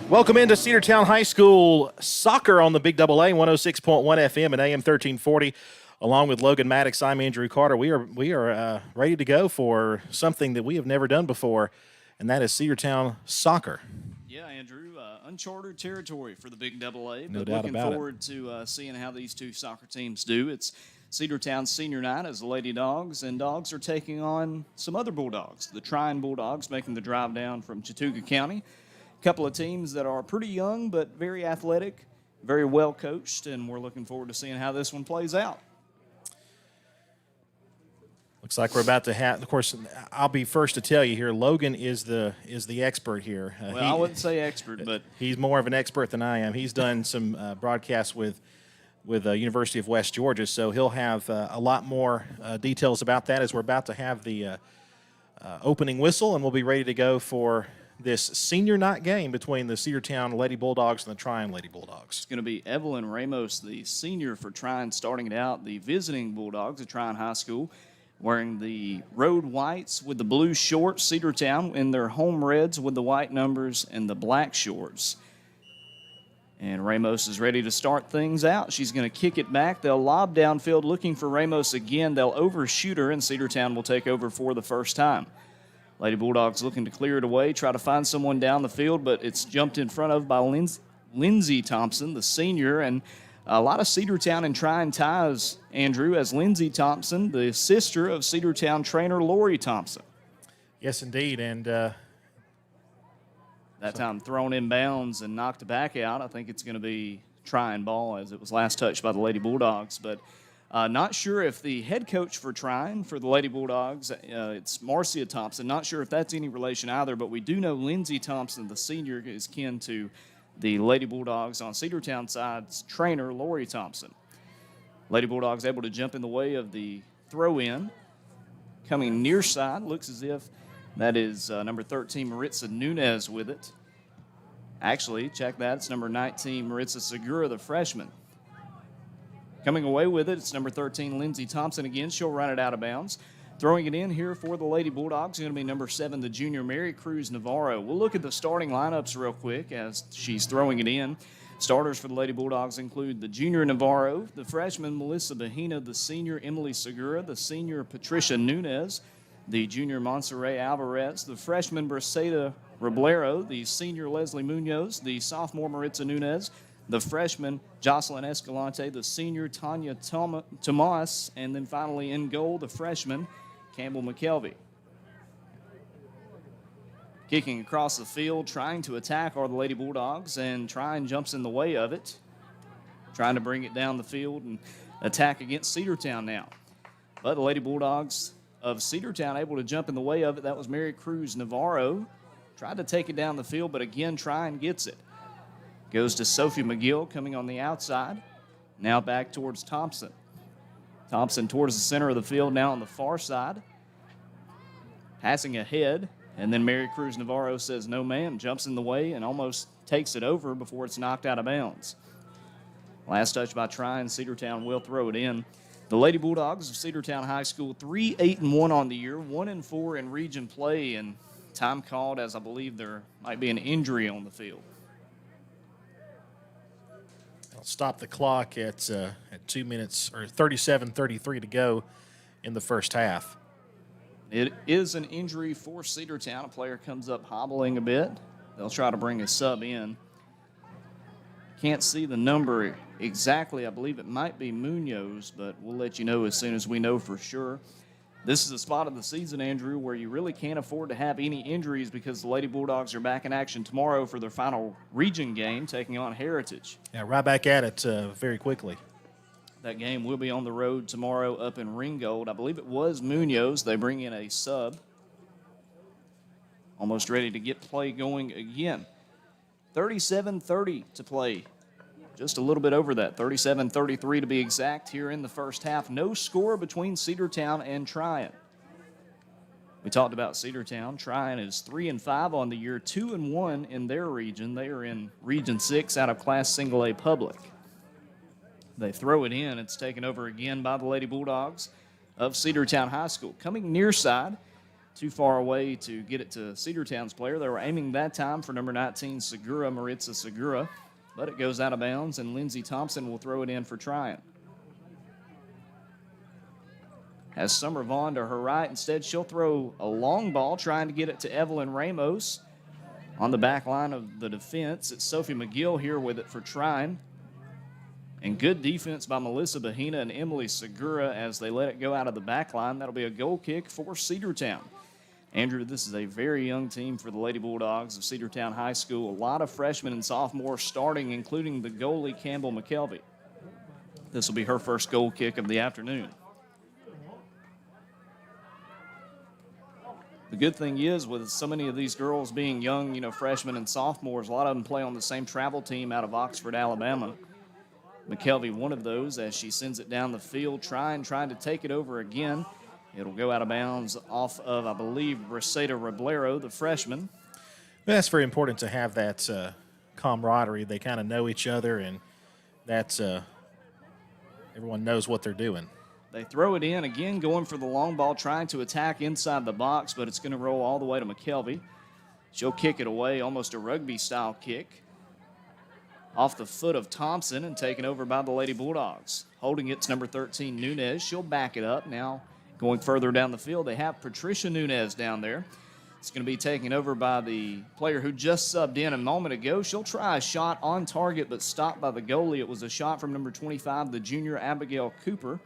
Welcome into Cedartown High School soccer on the Big Double A, 106.1 FM and AM 1340. Along with Logan Maddox, I'm Andrew Carter. We are ready to go for something that we have never done before, and that is Cedartown soccer. Yeah, Andrew, uncharted territory for the Big Double A. No but doubt looking about it. forward to seeing how these two soccer teams do. It's Cedartown Senior Night as the Lady Dogs, and Dogs are taking on some other Bulldogs. The Trion Bulldogs making the drive down from Chattooga County. A couple of teams that are pretty young but very athletic, very well coached, and we're looking forward to seeing how this one plays out. Looks like we're about to have. Of course, I'll be first to tell you here. Logan is the expert here. I wouldn't say expert, but he's more of an expert than I am. He's done some broadcasts with University of West Georgia, so he'll have a lot more details about that as we're about to have the opening whistle, and we'll be ready to go for this senior night game between the Cedartown Lady Bulldogs and the Trion Lady Bulldogs. It's going to be Evelyn Ramos, the senior for Trion, starting it out. The visiting Bulldogs at Trion High School, wearing the road whites with the blue shorts. Cedartown in their home reds with the white numbers and the black shorts. And Ramos is ready to start things out. She's going to kick it back. They'll lob downfield looking for Ramos again. They'll overshoot her, and Cedartown will take over for the first time. Lady Bulldogs looking to clear it away, try to find someone down the field, but it's jumped in front of by Lindsey Thompson, the senior, and a lot of Cedartown and Trion ties, Andrew, as Lindsey Thompson, the sister of Cedartown trainer Lori Thompson. Yes, indeed, and that time thrown in bounds and knocked back out. I think it's going to be Trion ball as it was last touched by the Lady Bulldogs, but not sure if the head coach for Trion, for the Lady Bulldogs, it's Marcia Thompson. Not sure if that's any relation either, but we do know Lindsey Thompson, the senior, is kin to the Lady Bulldogs on Cedartown side's trainer, Lori Thompson. Lady Bulldogs able to jump in the way of the throw-in. Coming near side, looks as if that is number 13, Maritza Nunez with it. Actually, check that. It's number 19, Maritza Segura, the freshman. Coming away with it, it's number 13, Lindsey Thompson again. She'll run it out of bounds. Throwing it in here for the Lady Bulldogs is going to be number 7, the junior Mary Cruz Navarro. We'll look at the starting lineups real quick as she's throwing it in. Starters for the Lady Bulldogs include the junior Navarro, the freshman Melissa Bahina, the senior Emily Segura, the senior Patricia Nunez, the junior Monserrat Alvarez, the freshman Braceda Roblero, the senior Leslie Munoz, the sophomore Maritza Nunez, the freshman Jocelyn Escalante, the senior Tanya Tomas, and then finally in goal, the freshman Campbell McKelvey. Kicking across the field, trying to attack are the Lady Bulldogs, and Trion jumps in the way of it, trying to bring it down the field and attack against Cedartown now. But the Lady Bulldogs of Cedartown able to jump in the way of it. That was Mary Cruz Navarro. Tried to take it down the field, but again, Trion gets it. Goes to Sophie McGill coming on the outside. Now back towards Thompson. Thompson towards the center of the field now on the far side. Passing ahead, and then Mary Cruz Navarro says no ma'am, jumps in the way and almost takes it over before it's knocked out of bounds. Last touch by Trion. Cedartown will throw it in. The Lady Bulldogs of Cedartown High School, 3-8-1 on the year, 1-4 in region play, and time called as I believe there might be an injury on the field. I'll stop the clock at 2 minutes or 37:33 to go in the first half. It is an injury for Cedartown. A player comes up hobbling a bit. They'll try to bring a sub in. Can't see the number exactly. I believe it might be Munoz, but we'll let you know as soon as we know for sure. This is a spot of the season, Andrew, where you really can't afford to have any injuries because the Lady Bulldogs are back in action tomorrow for their final region game, taking on Heritage. Yeah, right back at it very quickly. That game will be on the road tomorrow up in Ringgold. I believe it was Munoz. They bring in a sub. Almost ready to get play going again. 37:30 to play. Just a little bit over that, 37-33 to be exact here in the first half. No score between Cedartown and Trion. We talked about Cedartown. Trion is 3-5 on the year, 2-1 in their region. They are in Region 6 out of Class Single A Public. They throw it in. It's taken over again by the Lady Bulldogs of Cedartown High School. Coming near side too far away to get it to Cedartown's player. They were aiming that time for number 19, Segura, Maritza Segura, but it goes out of bounds, and Lindsey Thompson will throw it in for Trion. Has Summer Vaughn to her right. Instead, she'll throw a long ball, trying to get it to Evelyn Ramos on the back line of the defense. It's Sophie McGill here with it for Trion. And good defense by Melissa Bahina and Emily Segura as they let it go out of the back line. That'll be a goal kick for Cedartown. Andrew, this is a very young team for the Lady Bulldogs of Cedartown High School. A lot of freshmen and sophomores starting, including the goalie Campbell McKelvey. This will be her first goal kick of the afternoon. The good thing is, with so many of these girls being young, freshmen and sophomores, a lot of them play on the same travel team out of Oxford, Alabama. McKelvey, one of those, as she sends it down the field, trying to take it over again. It'll go out of bounds off of, I believe, Reseda Roblero, the freshman. That's very important to have that camaraderie. They kind of know each other, and that's everyone knows what they're doing. They throw it in, again going for the long ball, trying to attack inside the box, but it's going to roll all the way to McKelvey. She'll kick it away, almost a rugby-style kick, off the foot of Thompson and taken over by the Lady Bulldogs. Holding it's number 13, Nunez. She'll back it up. Now going further down the field, they have Patricia Nunez down there. It's going to be taken over by the player who just subbed in a moment ago. She'll try a shot on target, but stopped by the goalie. It was a shot from number 25, the junior Abigail Cooper.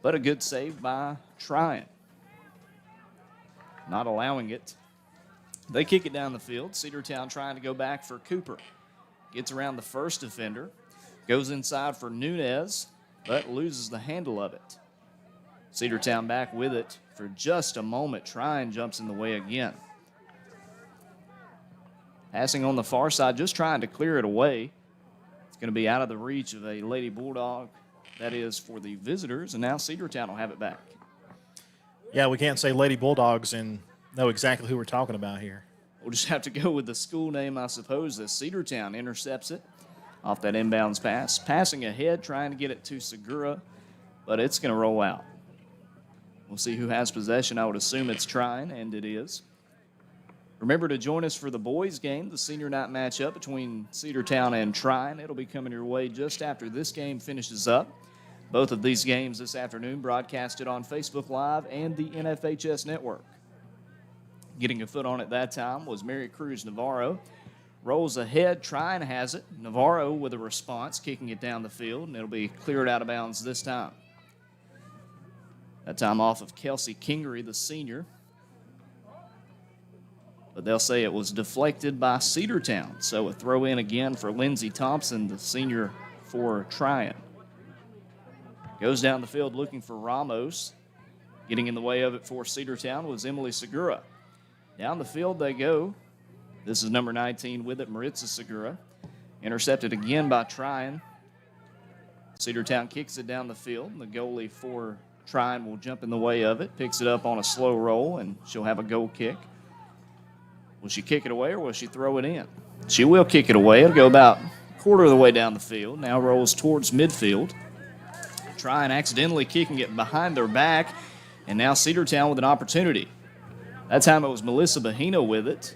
But a good save by Trion. Not allowing it. They kick it down the field. Cedartown trying to go back for Cooper. Gets around the first defender. Goes inside for Nunez, but loses the handle of it. Cedartown back with it for just a moment. Trion jumps in the way again. Passing on the far side, just trying to clear it away. It's going to be out of the reach of a Lady Bulldog. That is for the visitors, and now Cedartown will have it back. Yeah, we can't say Lady Bulldogs and know exactly who we're talking about here. We'll just have to go with the school name, I suppose, as Cedartown intercepts it off that inbounds pass. Passing ahead, trying to get it to Segura, but it's going to roll out. We'll see who has possession. I would assume it's Trion, and it is. Remember to join us for the boys' game, the senior night matchup between Cedartown and Trion. It'll be coming your way just after this game finishes up. Both of these games this afternoon broadcasted on Facebook Live and the NFHS Network. Getting a foot on it that time was Mary Cruz Navarro. Rolls ahead, Trion has it. Navarro with a response, kicking it down the field, and it'll be cleared out of bounds this time. That time off of Kelsey Kingery, the senior. But they'll say it was deflected by Cedartown. So a throw in again for Lindsey Thompson, the senior for Trion. Goes down the field looking for Ramos. Getting in the way of it for Cedartown was Emily Segura. Down the field they go. This is number 19 with it, Maritza Segura. Intercepted again by Trion. Cedartown kicks it down the field. The goalie for Trion will jump in the way of it, picks it up on a slow roll, and she'll have a goal kick. Will she kick it away or will she throw it in? She will kick it away. It'll go about a quarter of the way down the field. Now rolls towards midfield. Trion accidentally kicking it behind their back, and now Cedartown with an opportunity. That time it was Melissa Bahina with it.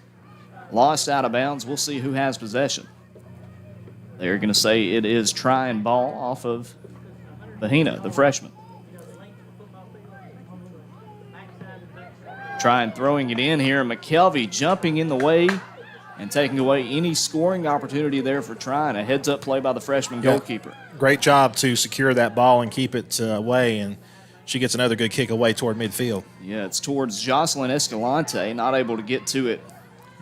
Lost out of bounds. We'll see who has possession. They're going to say it is Trion ball off of Bahina, the freshman. Trion throwing it in here. McKelvey jumping in the way and taking away any scoring opportunity there for Trion. A heads-up play by the freshman goalkeeper. Great job to secure that ball and keep it away, and she gets another good kick away toward midfield. Yeah, it's towards Jocelyn Escalante, not able to get to it.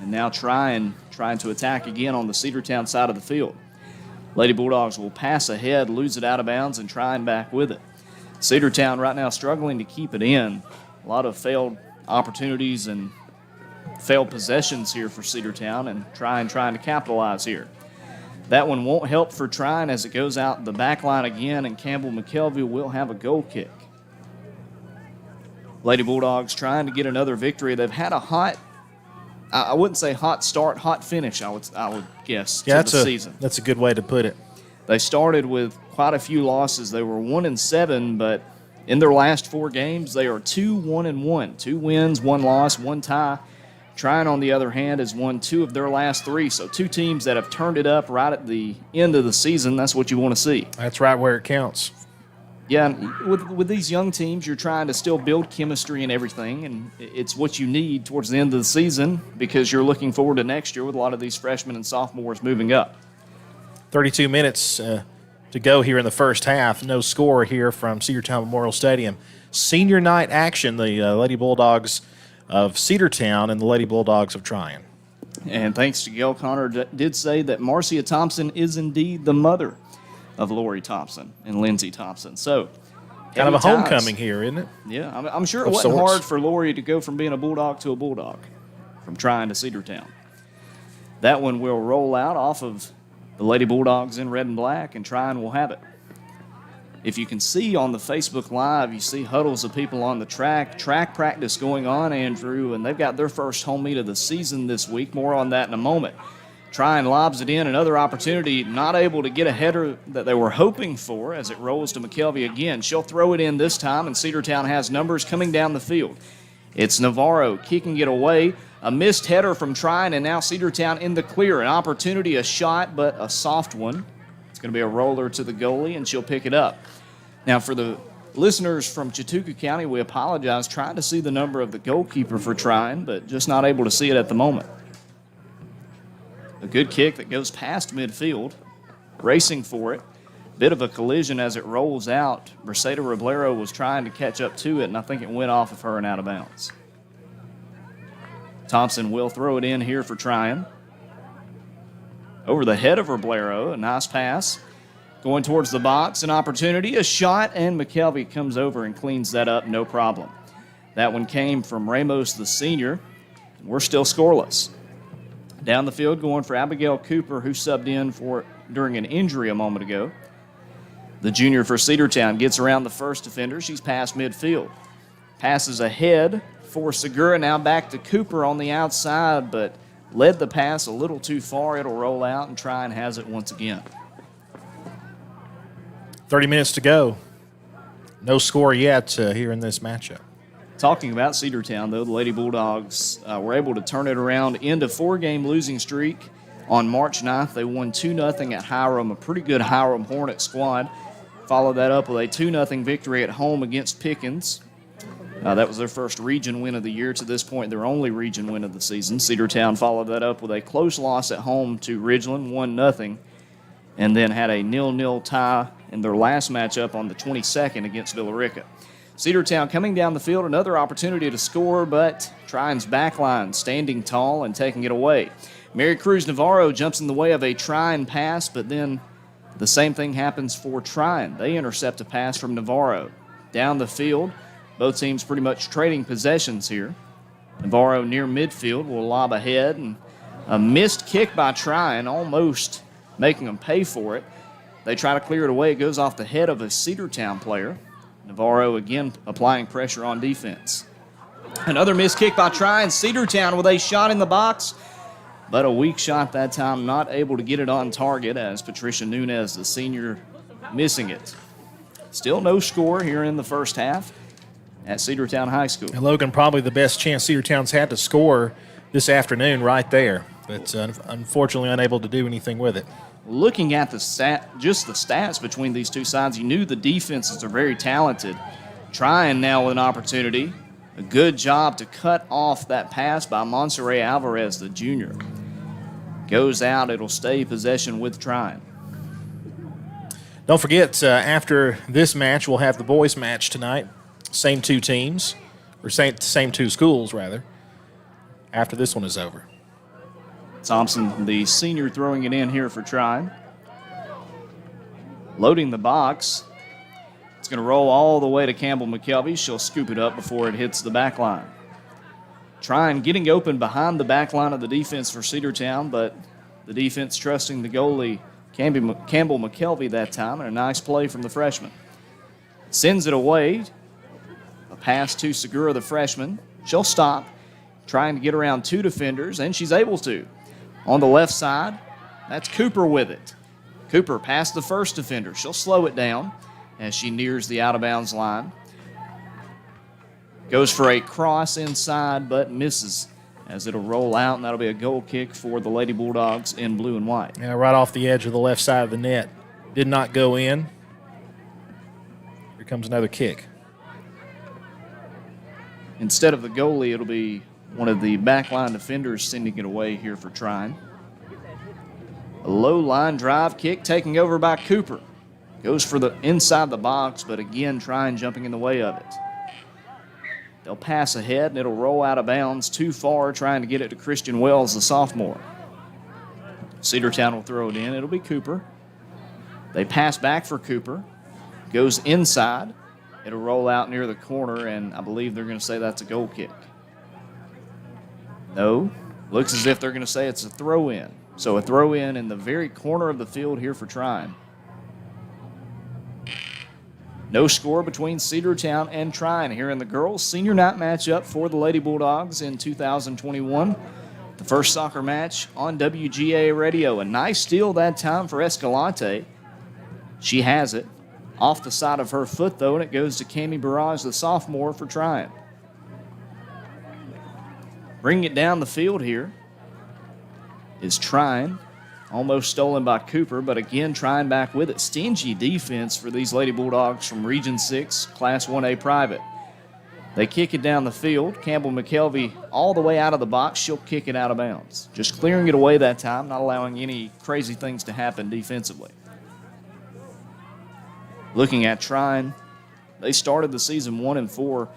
And now Trion trying to attack again on the Cedartown side of the field. Lady Bulldogs will pass ahead, lose it out of bounds, and Trion back with it. Cedartown right now struggling to keep it in. A lot of failed opportunities and failed possessions here for Cedartown, and trying to capitalize here. That one won't help for Trion as it goes out the back line again, and Campbell McKelvey will have a goal kick. Lady Bulldogs trying to get another victory. They've had a hot, I wouldn't say hot start, hot finish, I would guess, to the season. That's a good way to put it. They started with quite a few losses. They were 1-7, but In their last 4 games, they are 2-1-1. 2 wins, 1 loss, 1 tie. Trion, on the other hand, has won 2 of their last 3. So 2 teams that have turned it up right at the end of the season. That's what you want to see. That's right where it counts. Yeah, with these young teams, you're trying to still build chemistry and everything, and it's what you need towards the end of the season because you're looking forward to next year with a lot of these freshmen and sophomores moving up. 32 minutes to go here in the first half. No score here from Cedartown Memorial Stadium. Senior night action, the Lady Bulldogs of Cedartown and the Lady Bulldogs of Trion. And thanks to Gail Connor, did say that Marcia Thompson is indeed the mother of Lori Thompson and Lindsay Thompson. So, kind of a ties. homecoming here, isn't it? Yeah, I'm sure it wasn't hard for Lori to go from being a Bulldog to a Bulldog, from Trion to Cedartown. That one will roll out off of the Lady Bulldogs in red and black, and Trion will have it. If you can see on the Facebook Live, you see huddles of people on the track practice going on, Andrew, and they've got their first home meet of the season this week. More on that in a moment. Trion lobs it in, another opportunity, not able to get a header that they were hoping for as it rolls to McKelvey again. She'll throw it in this time, and Cedartown has numbers coming down the field. It's Navarro kicking it away. A missed header from Trion, and now Cedartown in the clear. An opportunity, a shot, but a soft one. It's going to be a roller to the goalie, and she'll pick it up. Now, for the listeners from Chautauqua County, we apologize. Trying to see the number of the goalkeeper for Trion, but just not able to see it at the moment. A good kick that goes past midfield, racing for it. Bit of a collision as it rolls out. Mercedes Roblero was trying to catch up to it, and I think it went off of her and out of bounds. Thompson will throw it in here for Trion. Over the head of Roblero, a nice pass. Going towards the box, an opportunity, a shot, and McKelvey comes over and cleans that up, no problem. That one came from Ramos, the senior. We're still scoreless. Down the field, going for Abigail Cooper, who subbed in during an injury a moment ago. The junior for Cedartown gets around the first defender. She's past midfield. Passes ahead for Segura, now back to Cooper on the outside, but led the pass a little too far. It'll roll out, and Trion has it once again. 30 minutes to go. No score yet here in this matchup. Talking about Cedartown, though, the Lady Bulldogs were able to turn it around, end a 4-game losing streak. On March 9th, they won 2-0 at Hiram, a pretty good Hiram Hornet squad. Followed that up with a 2-0 victory at home against Pickens. That was their first region win of the year. To this point, their only region win of the season. Cedartown followed that up with a close loss at home to Ridgeland, 1-0, and then had a 0-0 tie in their last matchup on the 22nd against Villarica. Cedartown coming down the field, another opportunity to score, but Trion's backline standing tall and taking it away. Mary Cruz Navarro jumps in the way of a Trion pass, but then the same thing happens for Trion. They intercept a pass from Navarro. Down the field, both teams pretty much trading possessions here. Navarro near midfield will lob ahead, and a missed kick by Trion, almost making them pay for it. They try to clear it away. It goes off the head of a Cedartown player. Navarro again applying pressure on defense. Another missed kick by Trion. Cedartown with a shot in the box, but a weak shot that time, not able to get it on target as Patricia Nunez, the senior, missing it. Still no score here in the first half at Cedartown High School. And Logan, probably the best chance Cedartown's had to score this afternoon right there, but unfortunately unable to do anything with it. Looking at the stats between these two sides, you knew the defenses are very talented. Trion now with an opportunity. A good job to cut off that pass by Monserrat Alvarez, the junior. Goes out. It'll stay possession with Trion. Don't forget, after this match, we'll have the boys' match tonight. Same 2 teams, or same 2 schools, rather, after this one is over. Thompson, the senior, throwing it in here for Trion. Loading the box. It's going to roll all the way to Campbell McKelvey. She'll scoop it up before it hits the back line. Trion getting open behind the back line of the defense for Cedartown, but the defense trusting the goalie, Campbell McKelvey, that time, and a nice play from the freshman. Sends it away. A pass to Segura, the freshman. She'll stop, trying to get around 2 defenders, and she's able to. On the left side, that's Cooper with it. Cooper past the first defender. She'll slow it down as she nears the out-of-bounds line. Goes for a cross inside, but misses as it'll roll out, and that'll be a goal kick for the Lady Bulldogs in blue and white. Yeah, right off the edge of the left side of the net. Did not go in. Here comes another kick. Instead of the goalie, it'll be one of the backline defenders sending it away here for Trion. A low line drive kick taken over by Cooper. Goes for the inside the box, but again, Trion jumping in the way of it. They'll pass ahead, and it'll roll out of bounds too far, trying to get it to Christian Wells, the sophomore. Cedartown will throw it in. It'll be Cooper. They pass back for Cooper. Goes inside. It'll roll out near the corner, and I believe they're going to say that's a goal kick. No. Looks as if they're going to say it's a throw-in. So a throw-in in the very corner of the field here for Trion. No score between Cedartown and Trion here in the girls' senior night matchup for the Lady Bulldogs in 2021. The first soccer match on WGA Radio. A nice steal that time for Escalante. She has it. Off the side of her foot, though, and it goes to Cami Barrage, the sophomore, for Trion. Bringing it down the field here is Trion. Almost stolen by Cooper, but again, Trion back with it. Stingy defense for these Lady Bulldogs from Region 6, Class 1A Private. They kick it down the field. Campbell McKelvey all the way out of the box. She'll kick it out of bounds. Just clearing it away that time, not allowing any crazy things to happen defensively. Looking at Trion, they started the season 1-4,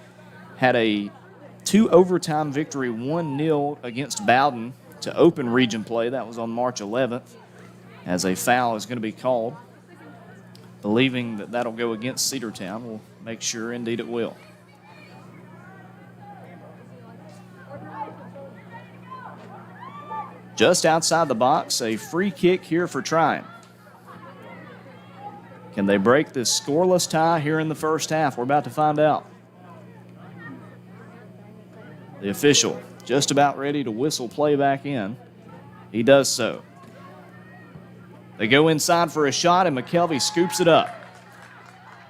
had a 2 overtime victory, 1-0 against Bowden to open region play. That was on March 11th, as a foul is going to be called. Believing that that'll go against Cedartown, we'll make sure indeed it will. Just outside the box, a free kick here for Trion. Can they break this scoreless tie here in the first half? We're about to find out. The official just about ready to whistle play back in. He does so. They go inside for a shot, and McKelvey scoops it up.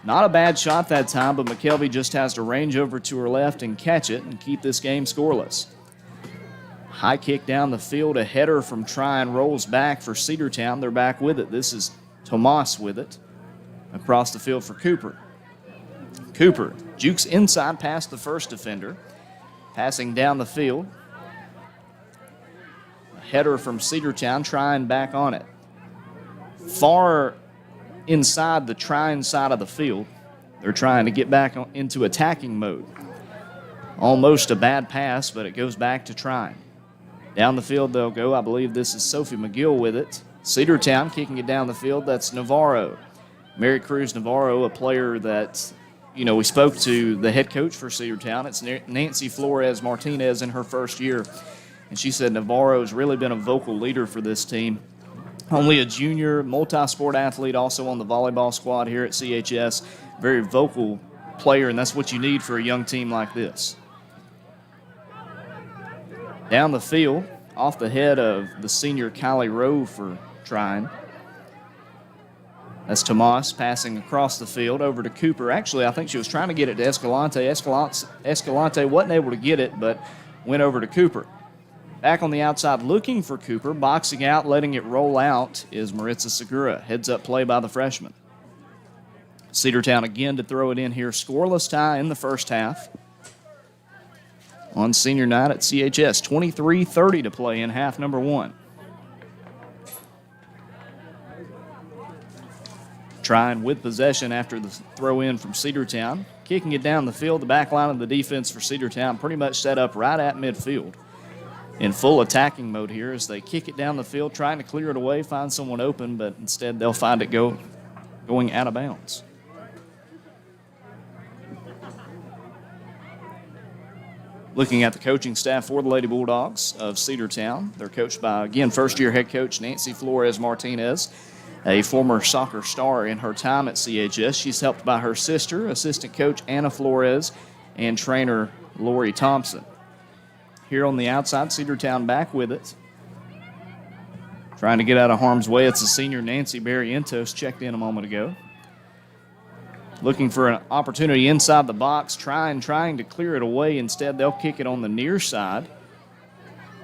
Not a bad shot that time, but McKelvey just has to range over to her left and catch it and keep this game scoreless. High kick down the field. A header from Trion rolls back for Cedartown. They're back with it. This is Tomas with it. Across the field for Cooper. Cooper jukes inside past the first defender. Passing down the field. A header from Cedartown, Trion back on it. Far inside the Trion side of the field. They're trying to get back into attacking mode. Almost a bad pass, but it goes back to Trion. Down the field they'll go. I believe this is Sophie McGill with it. Cedartown kicking it down the field. That's Navarro. Mary Cruz Navarro, a player that, we spoke to the head coach for Cedartown. It's Nancy Flores Martinez in her first year. And she said Navarro's really been a vocal leader for this team. Only a junior, multi-sport athlete, also on the volleyball squad here at CHS. Very vocal player, and that's what you need for a young team like this. Down the field, off the head of the senior Kylie Rowe for Trion. That's Tomas passing across the field over to Cooper. Actually, I think she was trying to get it to Escalante. Escalante wasn't able to get it, but went over to Cooper. Back on the outside looking for Cooper. Boxing out, letting it roll out is Maritza Segura. Heads up play by the freshman. Cedartown again to throw it in here. Scoreless tie in the first half. On senior night at CHS. 23:30 to play in half number 1. Trion with possession after the throw in from Cedartown. Kicking it down the field. The back line of the defense for Cedartown pretty much set up right at midfield. In full attacking mode here as they kick it down the field, trying to clear it away, find someone open, but instead they'll find it going out of bounds. Looking at the coaching staff for the Lady Bulldogs of Cedartown. They're coached by, again, first-year head coach Nancy Flores Martinez, a former soccer star in her time at CHS. She's helped by her sister, assistant coach Anna Flores, and trainer Lori Thompson. Here on the outside, Cedartown back with it. Trying to get out of harm's way. It's the senior Nancy Barrientos, checked in a moment ago. looking for an opportunity inside the box, trying to clear it away. Instead, they'll kick it on the near side.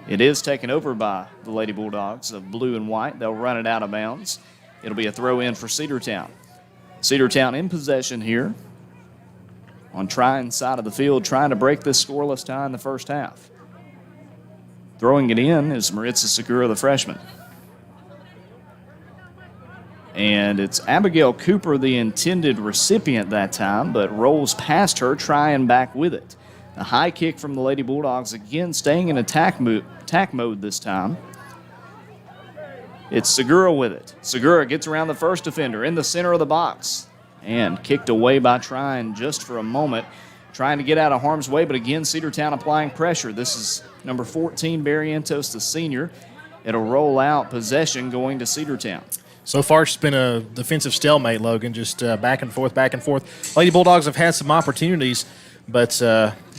It is taken over by the Lady Bulldogs of blue and white. They'll run it out of bounds. It'll be a throw in for Cedartown. Cedartown in possession here on Trion's side of the field, trying to break this scoreless tie in the first half. Throwing it in is Maritza Segura, the freshman. And it's Abigail Cooper, the intended recipient that time, but rolls past her, Trion back with it. A high kick from the Lady Bulldogs, again staying in attack mode this time. It's Segura with it. Segura gets around the first defender in the center of the box and kicked away by Trion just for a moment, trying to get out of harm's way, but again, Cedartown applying pressure. This is number 14, Barrientos, the senior. It'll roll out, possession going to Cedartown. So far, it's been a defensive stalemate, Logan, just back and forth, back and forth. Lady Bulldogs have had some opportunities, but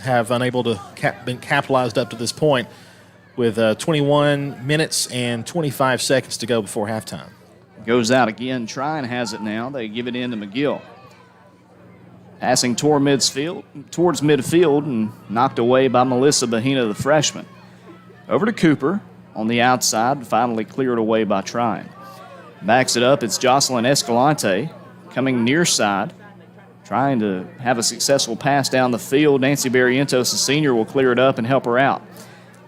have unable to been capitalized up to this point with 21 minutes and 25 seconds to go before halftime. Goes out again. Trion has it now. They give it in to McGill. Passing towards midfield and knocked away by Melissa Bahina, the freshman. Over to Cooper on the outside, finally cleared away by Trion. Backs it up, it's Jocelyn Escalante coming near side, trying to have a successful pass down the field. Nancy Barrientos, the senior, will clear it up and help her out.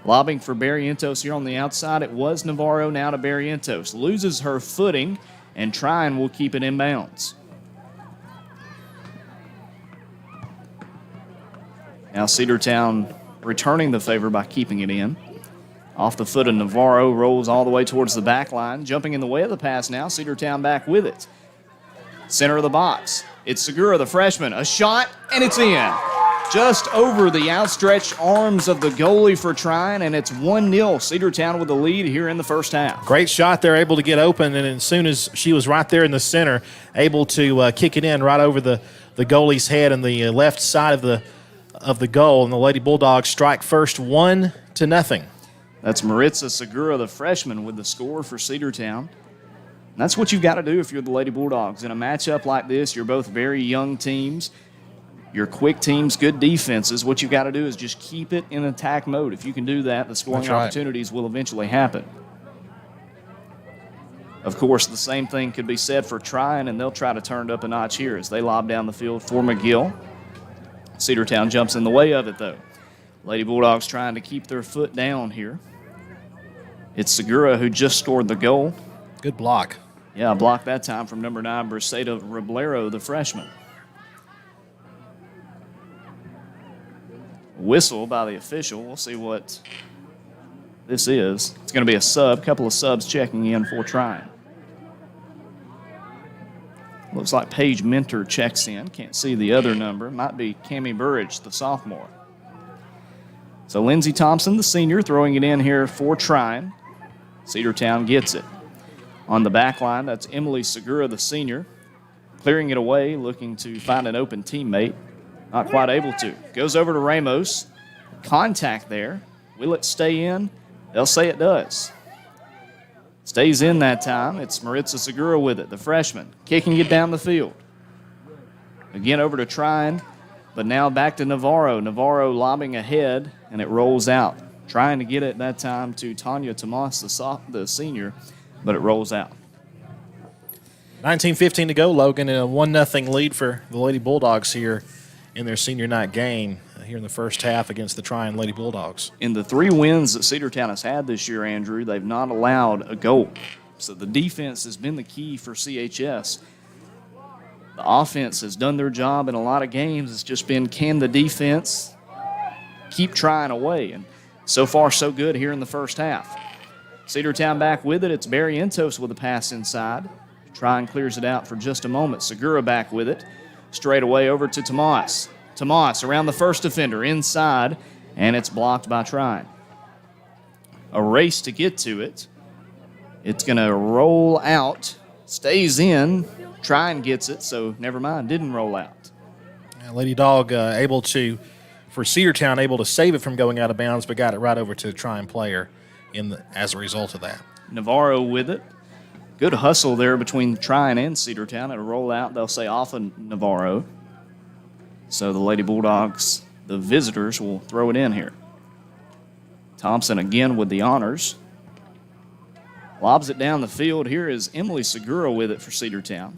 Lobbing for Barrientos here on the outside. It was Navarro, now to Barrientos. Loses her footing, and Trion will keep it in bounds. Now Cedartown returning the favor by keeping it in. Off the foot of Navarro, rolls all the way towards the back line. Jumping in the way of the pass now, Cedartown back with it. Center of the box. It's Segura, the freshman. A shot, and it's in. Just over the outstretched arms of the goalie for Trion, and it's 1-0. Cedartown with the lead here in the first half. Great shot there, able to get open, and as soon as she was right there in the center, able to kick it in right over the goalie's head on the left side of the goal, and the Lady Bulldogs strike first 1-0. That's Maritza Segura, the freshman, with the score for Cedartown. And that's what you've got to do if you're the Lady Bulldogs. In a matchup like this, you're both very young teams. You're quick teams, good defenses. What you've got to do is just keep it in attack mode. If you can do that, the scoring opportunities will eventually happen. Of course, the same thing could be said for Trion, and they'll try to turn it up a notch here as they lob down the field for McGill. Cedartown jumps in the way of it, though. Lady Bulldogs trying to keep their foot down here. It's Segura who just scored the goal. Good block. Yeah, a block that time from number 9, Briseida Roblero, the freshman. Whistle by the official. We'll see what this is. It's going to be a sub. Couple of subs checking in for Trion. Looks like Paige Minter checks in. Can't see the other number. Might be Cammie Burridge, the sophomore. So Lindsey Thompson, the senior, throwing it in here for Trion. Cedartown gets it. On the back line, that's Emily Segura, the senior. Clearing it away, looking to find an open teammate. Not quite able to. Goes over to Ramos. Contact there. Will it stay in? They'll say it does. Stays in that time. It's Maritza Segura with it, the freshman. Kicking it down the field. Again over to Trion, but now back to Navarro. Navarro lobbing ahead, and it rolls out. Trying to get it that time to Tanya Tomas, the senior, but it rolls out. 19:15 to go, Logan, and a 1-0 lead for the Lady Bulldogs here in their senior night game here in the first half against the Trion Lady Bulldogs. In the 3 wins that Cedartown has had this year, Andrew, they've not allowed a goal. So the defense has been the key for CHS. The offense has done their job in a lot of games. It's just been, can the defense keep trying away? And so far, so good here in the first half. Cedartown back with it. It's Barrientos with a pass inside. Trion clears it out for just a moment. Segura back with it. Straight away over to Tomas. Tomas around the first defender inside, and it's blocked by Trion. A race to get to it. It's going to roll out. Stays in. Trion gets it, so never mind. Didn't roll out. Yeah, Lady Dog for Cedartown, able to save it from going out of bounds, but got it right over to the Trion player as a result of that. Navarro with it. Good hustle there between Trion and Cedartown. It'll roll out. They'll say off of Navarro. So the Lady Bulldogs, the visitors, will throw it in here. Thompson again with the honors. Lobs it down the field. Here is Emily Segura with it for Cedartown.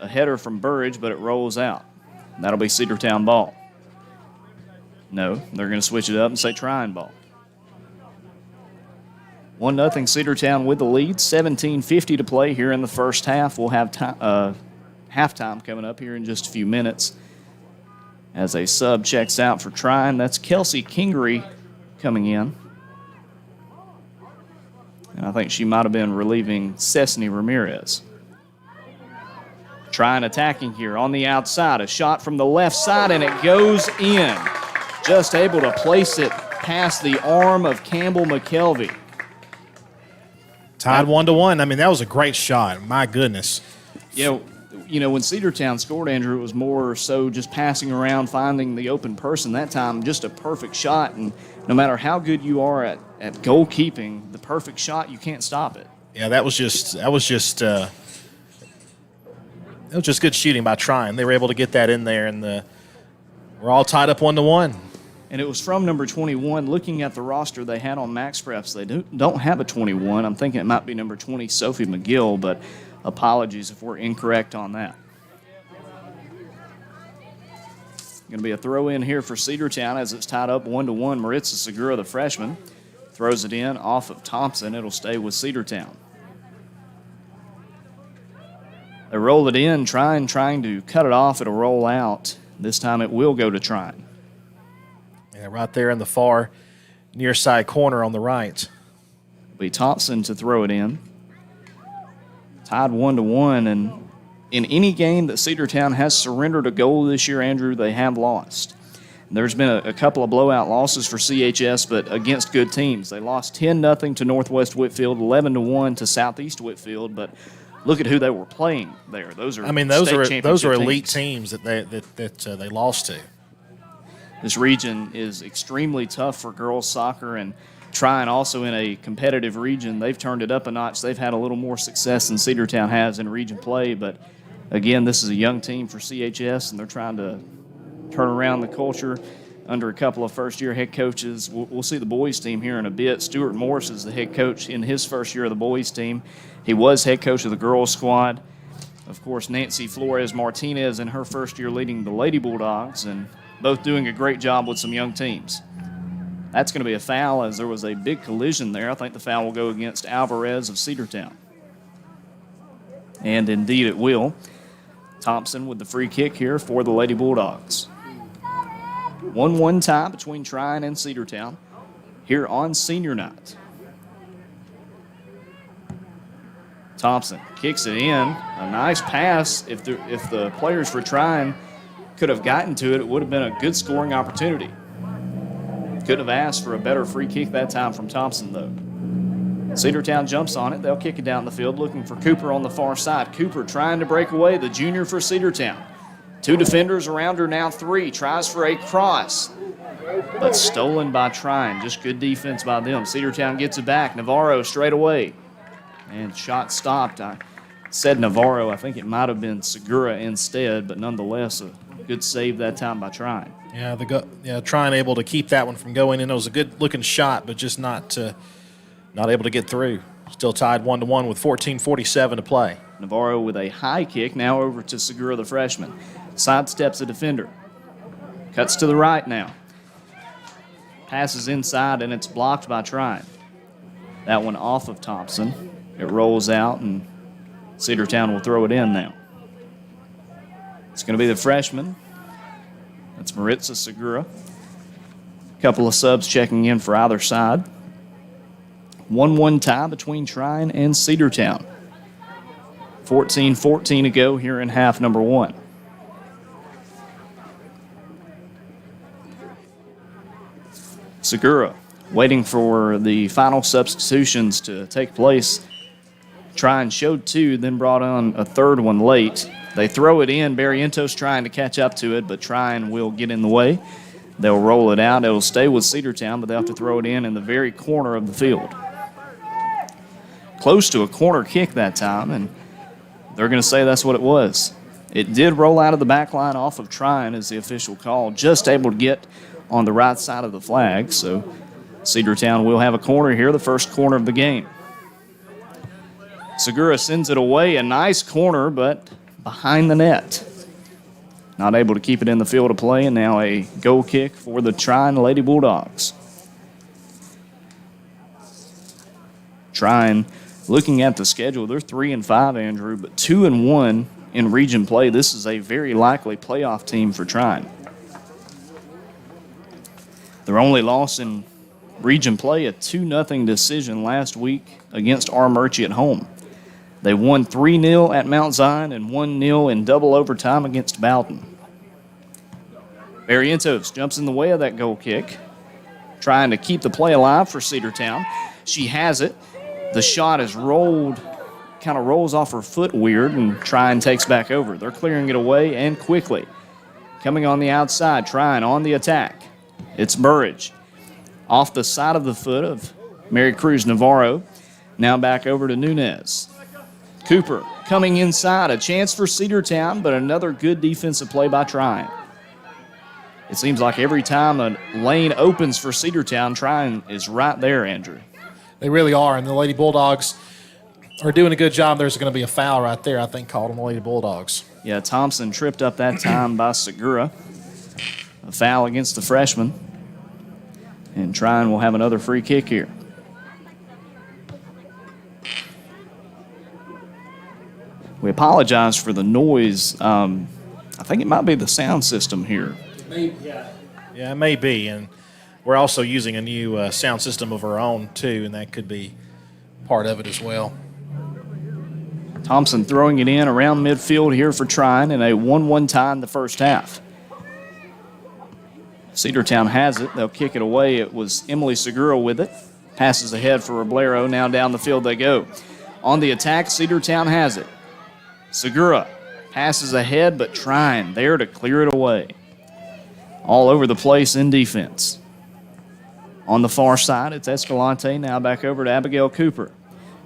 A header from Burridge, but it rolls out. That'll be Cedartown ball. No, they're going to switch it up and say Trion ball. 1-0 Cedartown with the lead. 17:50 to play here in the first half. We'll have halftime coming up here in just a few minutes. As a sub checks out for Trion, that's Kelsey Kingery coming in. And I think she might have been relieving Cessny Ramirez. Trion attacking here on the outside. A shot from the left side, and it goes in. Just able to place it past the arm of Campbell McKelvey. Tied 1-1. I mean, that was a great shot. My goodness. You know, when Cedartown scored, Andrew, it was more so just passing around, finding the open person. That time, just a perfect shot. And no matter how good you are at goalkeeping, the perfect shot, you can't stop it. Yeah, that was just good shooting by Trion. They were able to get that in there, and we're all tied up 1-1. And it was from number 21. Looking at the roster they had on MaxPreps, they don't have a 21. I'm thinking it might be number 20, Sophie McGill, but apologies if we're incorrect on that. Going to be a throw in here for Cedartown as it's tied up 1-1. Maritza Segura, the freshman, throws it in off of Thompson. It'll stay with Cedartown. They roll it in, trying to cut it off. It'll roll out. This time it will go to Trion. Yeah, right there in the far near side corner on the right. It'll be Thompson to throw it in. Tied 1-1, and in any game that Cedartown has surrendered a goal this year, Andrew, they have lost. And there's been a couple of blowout losses for CHS, but against good teams. They lost 10-0 to Northwest Whitfield, 11-1 to Southeast Whitfield, but look at who they were playing there. Those are elite teams that they lost to. This region is extremely tough for girls soccer, and Trion also in a competitive region. They've turned it up a notch. They've had a little more success than Cedartown has in region play, but again, this is a young team for CHS, and they're trying to turn around the culture under a couple of first-year head coaches. We'll see the boys team here in a bit. Stuart Morris is the head coach in his first year of the boys team. He was head coach of the girls squad. Of course, Nancy Flores Martinez in her first year leading the Lady Bulldogs, and both doing a great job with some young teams. That's going to be a foul, as there was a big collision there. I think the foul will go against Alvarez of Cedartown. And indeed it will. Thompson with the free kick here for the Lady Bulldogs. 1-1 tie between Trion and Cedartown here on senior night. Thompson kicks it in. A nice pass. If the players for Trion could have gotten to it, it would have been a good scoring opportunity. Couldn't have asked for a better free kick that time from Thompson, though. Cedartown jumps on it. They'll kick it down the field, looking for Cooper on the far side. Cooper trying to break away, the junior for Cedartown. Two defenders around her now, three. Tries for a cross, but stolen by Trion. Just good defense by them. Cedartown gets it back. Navarro straight away. And shot stopped. I said Navarro. I think it might have been Segura instead, but nonetheless, a good save that time by Trion. Yeah, Trion able to keep that one from going in. It was a good-looking shot, but just not able to get through. Still tied 1-1 with 14:47 to play. Navarro with a high kick, now over to Segura, the freshman. Sidesteps a defender. Cuts to the right now. Passes inside, and it's blocked by Trion. That one off of Thompson. It rolls out, and Cedartown will throw it in now. It's going to be the freshman. That's Maritza Segura. A couple of subs checking in for either side. 1-1 tie between Trion and Cedartown. 14:14 to go here in half number one. Segura waiting for the final substitutions to take place. Trion showed two, then brought on a third one late. They throw it in. Barrientos trying to catch up to it, but Trion will get in the way. They'll roll it out. It'll stay with Cedartown, but they'll have to throw it in the very corner of the field. close to a corner kick that time, and they're going to say that's what it was. It did roll out of the back line off of Trion, as the official called, just able to get on the right side of the flag. So Cedartown will have a corner here, the first corner of the game. Segura sends it away, a nice corner, but behind the net. Not able to keep it in the field of play, and now a goal kick for the Trion Lady Bulldogs. Trion, looking at the schedule, they're 3-5, Andrew, but 2-1 in region play. This is a very likely playoff team for Trion. Their only loss in region play, a 2-0 decision last week against Armurchie at home. They won 3-0 at Mount Zion and 1-0 in double overtime against Bowden. Barrientos jumps in the way of that goal kick, trying to keep the play alive for Cedartown. She has it. The shot is rolled, kind of rolls off her foot weird, and Trion takes back over. They're clearing it away and quickly. Coming on the outside, Trion on the attack. It's Burridge. Off the side of the foot of Mary Cruz Navarro. Now back over to Nunez. Cooper coming inside. A chance for Cedartown, but another good defensive play by Trion. It seems like every time a lane opens for Cedartown, Trion is right there, Andrew. They really are, and the Lady Bulldogs are doing a good job. There's going to be a foul right there, I think, called on the Lady Bulldogs. Yeah, Thompson tripped up that time by Segura. A foul against the freshman. And Trion will have another free kick here. We apologize for the noise. I think it might be the sound system here. Yeah, it may be. And we're also using a new sound system of our own, too, and that could be Part of it as well. Thompson throwing it in around midfield here for Trion in a 1-1 tie in the first half. Cedartown has it. They'll kick it away. It was Emily Segura with it. Passes ahead for Roblero. Now down the field they go. On the attack, Cedartown has it. Segura passes ahead, but Trion there to clear it away. All over the place in defense. On the far side, it's Escalante. Now back over to Abigail Cooper.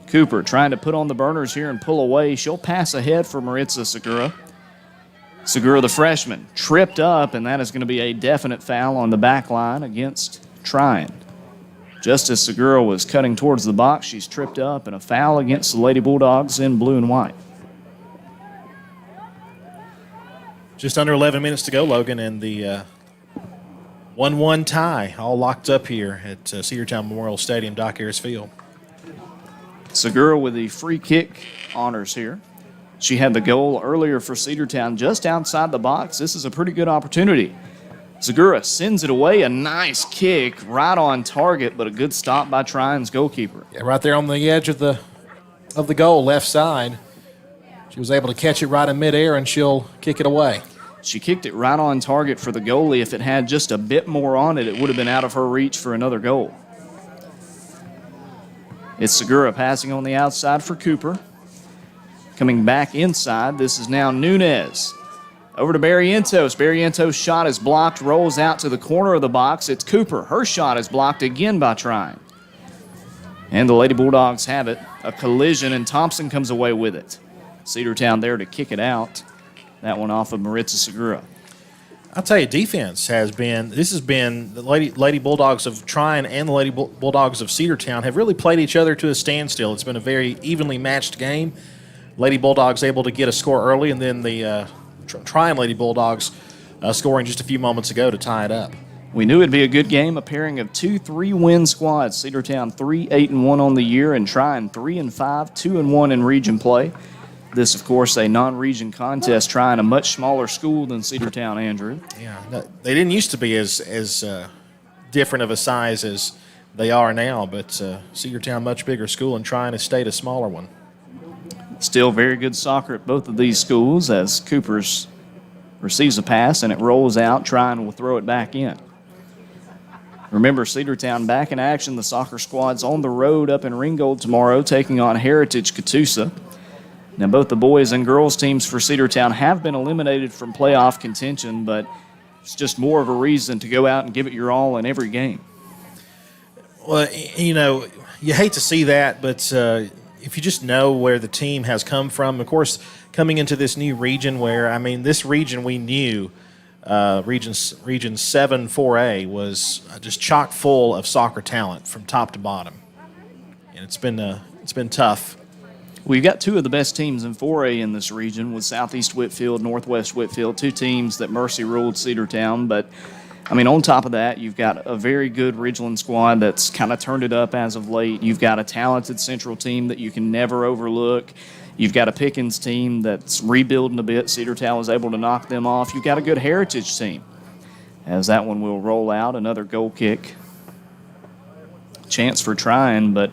Cooper trying to put on the burners here and pull away. She'll pass ahead for Maritza Segura. Segura, the freshman, tripped up, and that is going to be a definite foul on the back line against Trion. Just as Segura was cutting towards the box, she's tripped up, and a foul against the Lady Bulldogs in blue and white. just under 11 minutes to go, Logan, and the 1-1 tie all locked up here at Cedartown Memorial Stadium, Doc Ayers Field. Segura with the free kick honors here. She had the goal earlier for Cedartown just outside the box. This is a pretty good opportunity. Segura sends it away. A nice kick right on target, but a good stop by Trion's goalkeeper. Yeah, right there on the edge of the goal, left side. She was able to catch it right in midair, and she'll kick it away. She kicked it right on target for the goalie. If it had just a bit more on it, it would have been out of her reach for another goal. It's Segura passing on the outside for Cooper. Coming back inside, this is now Nunez. Over to Barrientos. Barrientos' shot is blocked, rolls out to the corner of the box. It's Cooper. Her shot is blocked again by Trion. And the Lady Bulldogs have it. A collision, and Thompson comes away with it. Cedartown there to kick it out. That one off of Maritza Segura. I'll tell you, defense has been the Lady Bulldogs of Trion and the Lady Bulldogs of Cedartown have really played each other to a standstill. It's been a very evenly matched game. Lady Bulldogs able to get a score early, and then the Trion Lady Bulldogs scoring just a few moments ago to tie it up. We knew it'd be a good game, a pairing of 2 3-win squads. Cedartown 3-8-1 on the year, and Trion 3-5, 2-1 in region play. This, of course, a non-region contest, Trion a much smaller school than Cedartown, Andrew. Yeah, they didn't used to be as different of a size as they are now, but Cedartown much bigger school, and Trion has stayed a smaller one. Still very good soccer at both of these schools as Coopers receives a pass and it rolls out. Trion will throw it back in. Remember, Cedartown back in action. The soccer squad's on the road up in Ringgold tomorrow, taking on Heritage Catoosa. Now, both the boys and girls teams for Cedartown have been eliminated from playoff contention, but it's just more of a reason to go out and give it your all in every game. Well, you know, you hate to see that, but if you just know where the team has come from, of course, coming into this new region where, I mean, this region we knew, Region 7 4A was just chock full of soccer talent from top to bottom. And it's been tough. We've got two of the best teams in 4A in this region with Southeast Whitfield, Northwest Whitfield, two teams that Mercy ruled Cedartown. But, I mean, on top of that, you've got a very good Ridgeland squad that's kind of turned it up as of late. You've got a talented Central team that you can never overlook. You've got a Pickens team that's rebuilding a bit. Cedartown was able to knock them off. You've got a good Heritage team, as that one will roll out. Another goal kick. Chance for Trion, but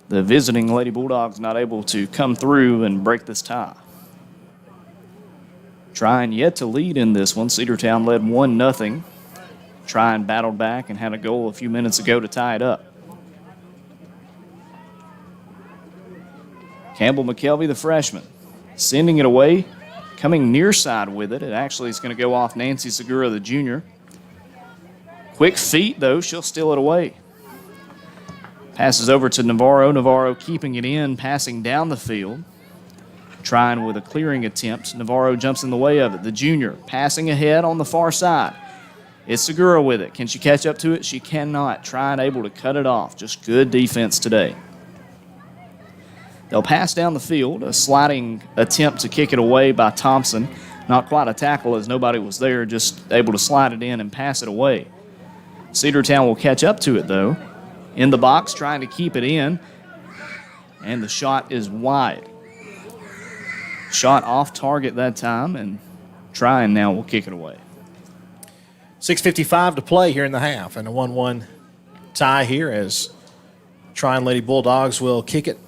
the visiting Lady Bulldogs not able to come through and break this tie. Trion yet to lead in this one. Cedartown led 1-0. Trion battled back and had a goal a few minutes ago to tie it up. Campbell McKelvey, the freshman, sending it away, coming near side with it. It actually is going to go off Nancy Segura, the junior. Quick feet, though. She'll steal it away. Passes over to Navarro. Navarro keeping it in, passing down the field. Trying with a clearing attempt. Navarro jumps in the way of it. The junior passing ahead on the far side. It's Segura with it. Can she catch up to it? She cannot. Trying able to cut it off. Just good defense today. They'll pass down the field. A sliding attempt to kick it away by Thompson. Not quite a tackle as nobody was there. Just able to slide it in and pass it away. Cedartown will catch up to it, though. In the box, trying to keep it in. And the shot is wide. Shot off target that time, and Trion now will kick it away. 6:55 to play here in the half, and a 1-1 tie here as Trion Lady Bulldogs will kick it.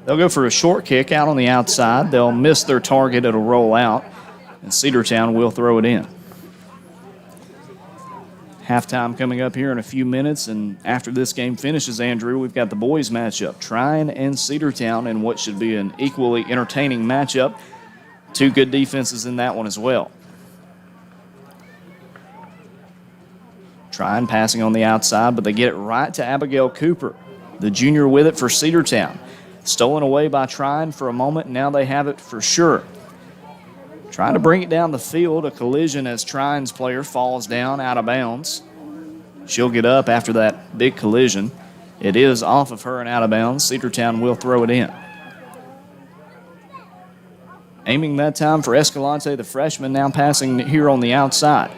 They'll go for a short kick out on the outside. They'll miss their target. It'll roll out, and Cedartown will throw it in. Halftime coming up here in a few minutes, and after this game finishes, Andrew, we've got the boys matchup, Trion and Cedartown, in what should be an equally entertaining matchup. Two good defenses in that one as well. Trion passing on the outside, but they get it right to Abigail Cooper, the junior with it for Cedartown. Stolen away by Trion for a moment, and now they have it for sure. Trying to bring it down the field, a collision as Trion's player falls down out of bounds. She'll get up after that big collision. It is off of her and out of bounds. Cedartown will throw it in. Aiming that time for Escalante, the freshman, now passing here on the outside.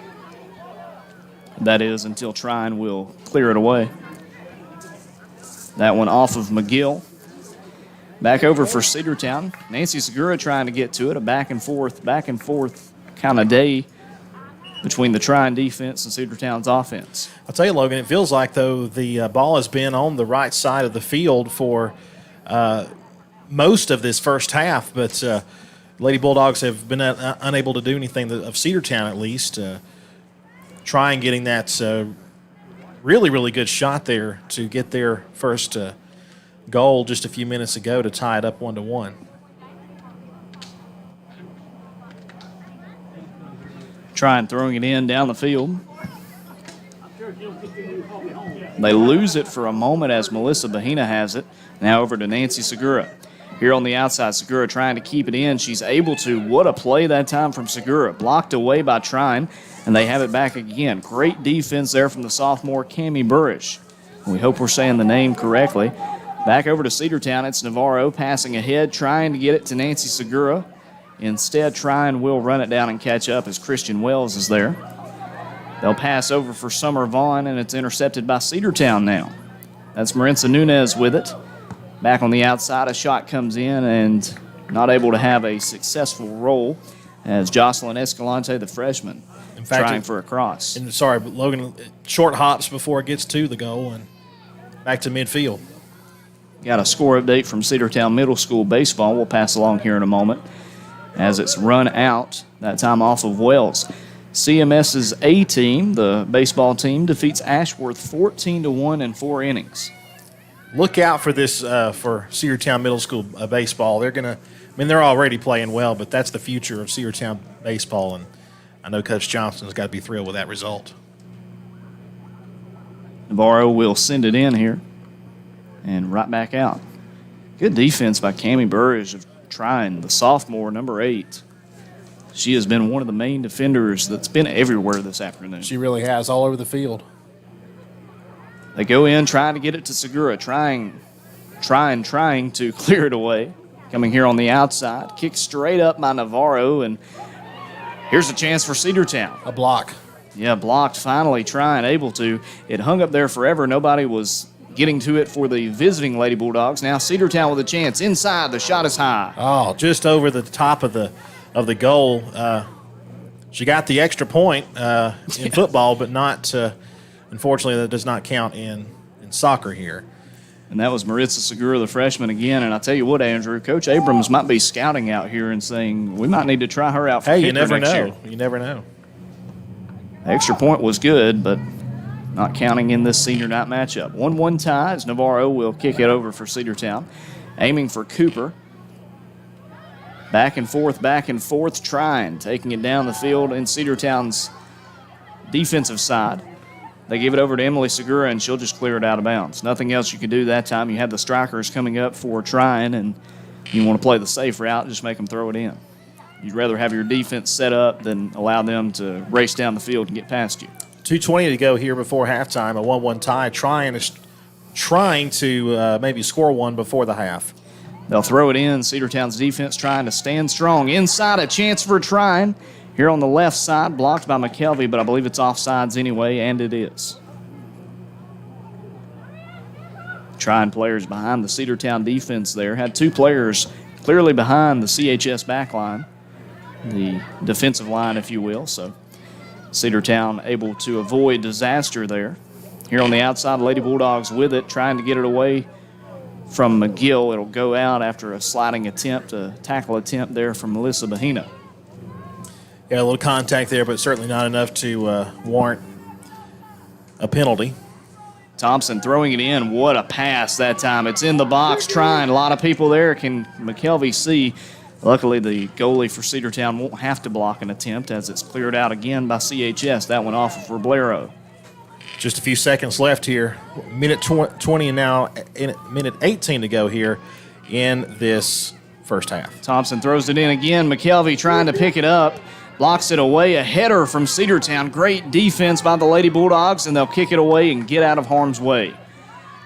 That is until Trion will clear it away. That one off of McGill. Back over for Cedartown. Nancy Segura trying to get to it. A back and forth kind of day between the Trion defense and Cedartown's offense. I'll tell you, Logan, it feels like, though, the ball has been on the right side of the field for most of this first half, but Lady Bulldogs have been unable to do anything of Cedartown, at least. Trying getting that really, really good shot there to get their first goal just a few minutes ago to tie it up 1-1. Trion throwing it in down the field. They lose it for a moment as Melissa Bahina has it. Now over to Nancy Segura. Here on the outside, Segura trying to keep it in. She's able to. What a play that time from Segura. Blocked away by Trion, and they have it back again. Great defense there from the sophomore Cammie Burrish. We hope we're saying the name correctly. Back over to Cedartown, it's Navarro passing ahead, trying to get it to Nancy Segura. Instead, Trion will run it down and catch up as Christian Wells is there. They'll pass over for Summer Vaughn, and it's intercepted by Cedartown now. That's Maritza Nunez with it. Back on the outside, a shot comes in and not able to have a successful roll as Jocelyn Escalante, the freshman, trying for a cross. And sorry, but Logan, short hops before it gets to the goal and back to midfield. Got a score update from Cedartown Middle School baseball. We'll pass along here in a moment as it's run out, that time off of Wells. CMS's A team, the baseball team, defeats Ashworth 14-1 in 4 innings. Look out for this for Cedartown Middle School baseball. They're already playing well, but that's the future of Cedartown baseball, and I know Coach Johnson's got to be thrilled with that result. Navarro will send it in here. and right back out. Good defense by Cammie Burridge of Trion, the sophomore, number 8. She has been one of the main defenders that's been everywhere this afternoon. She really has, all over the field. They go in trying to get it to Segura, trying to clear it away. Coming here on the outside, kick straight up by Navarro, and here's a chance for Cedartown. A block. Yeah, blocked finally, Trion able to. It hung up there forever. Nobody was getting to it for the visiting Lady Bulldogs. Now Cedartown with a chance. Inside, the shot is high. Oh, just over the top of the goal. She got the extra point in football, but not, unfortunately, that does not count in soccer here. And that was Maritza Segura, the freshman, again. And I tell you what, Andrew, Coach Abrams might be scouting out here and saying we might need to try her out for Hey, kicker next year. You never know. The extra point was good, but not counting in this senior night matchup. 1-1 tie as Navarro will kick it over for Cedartown. Aiming for Cooper. Back and forth, Trion taking it down the field in Cedartown's defensive side. They give it over to Emily Segura, and she'll just clear it out of bounds. Nothing else you can do that time. You have the strikers coming up for Trion, and you want to play the safe route, just make them throw it in. You'd rather have your defense set up than allow them to race down the field and get past you. 2:20 to go here before halftime, a 1-1 tie. Trion is trying to maybe score one before the half. They'll throw it in. Cedartown's defense trying to stand strong. Inside, a chance for Trion. Here on the left side, blocked by McKelvey, but I believe it's offsides anyway, and it is. Trion players behind the Cedartown defense there. Had 2 players clearly behind the CHS back line, the defensive line, if you will. So Cedartown able to avoid disaster there. Here on the outside, Lady Bulldogs with it, trying to get it away from McGill. It'll go out after a sliding attempt, a tackle attempt there from Melissa Bahina. Yeah, a little contact there, but certainly not enough to warrant a penalty. Thompson throwing it in. What a pass that time. It's in the box, trying. A lot of people there. Can McKelvey see? Luckily, the goalie for Cedartown won't have to block an attempt as it's cleared out again by CHS. That one off of Roblero. Just a few seconds left here. Minute 20 and now minute 18 to go here in this first half. Thompson throws it in again. McKelvey trying to pick it up. Blocks it away. A header from Cedartown. Great defense by the Lady Bulldogs, and they'll kick it away and get out of harm's way.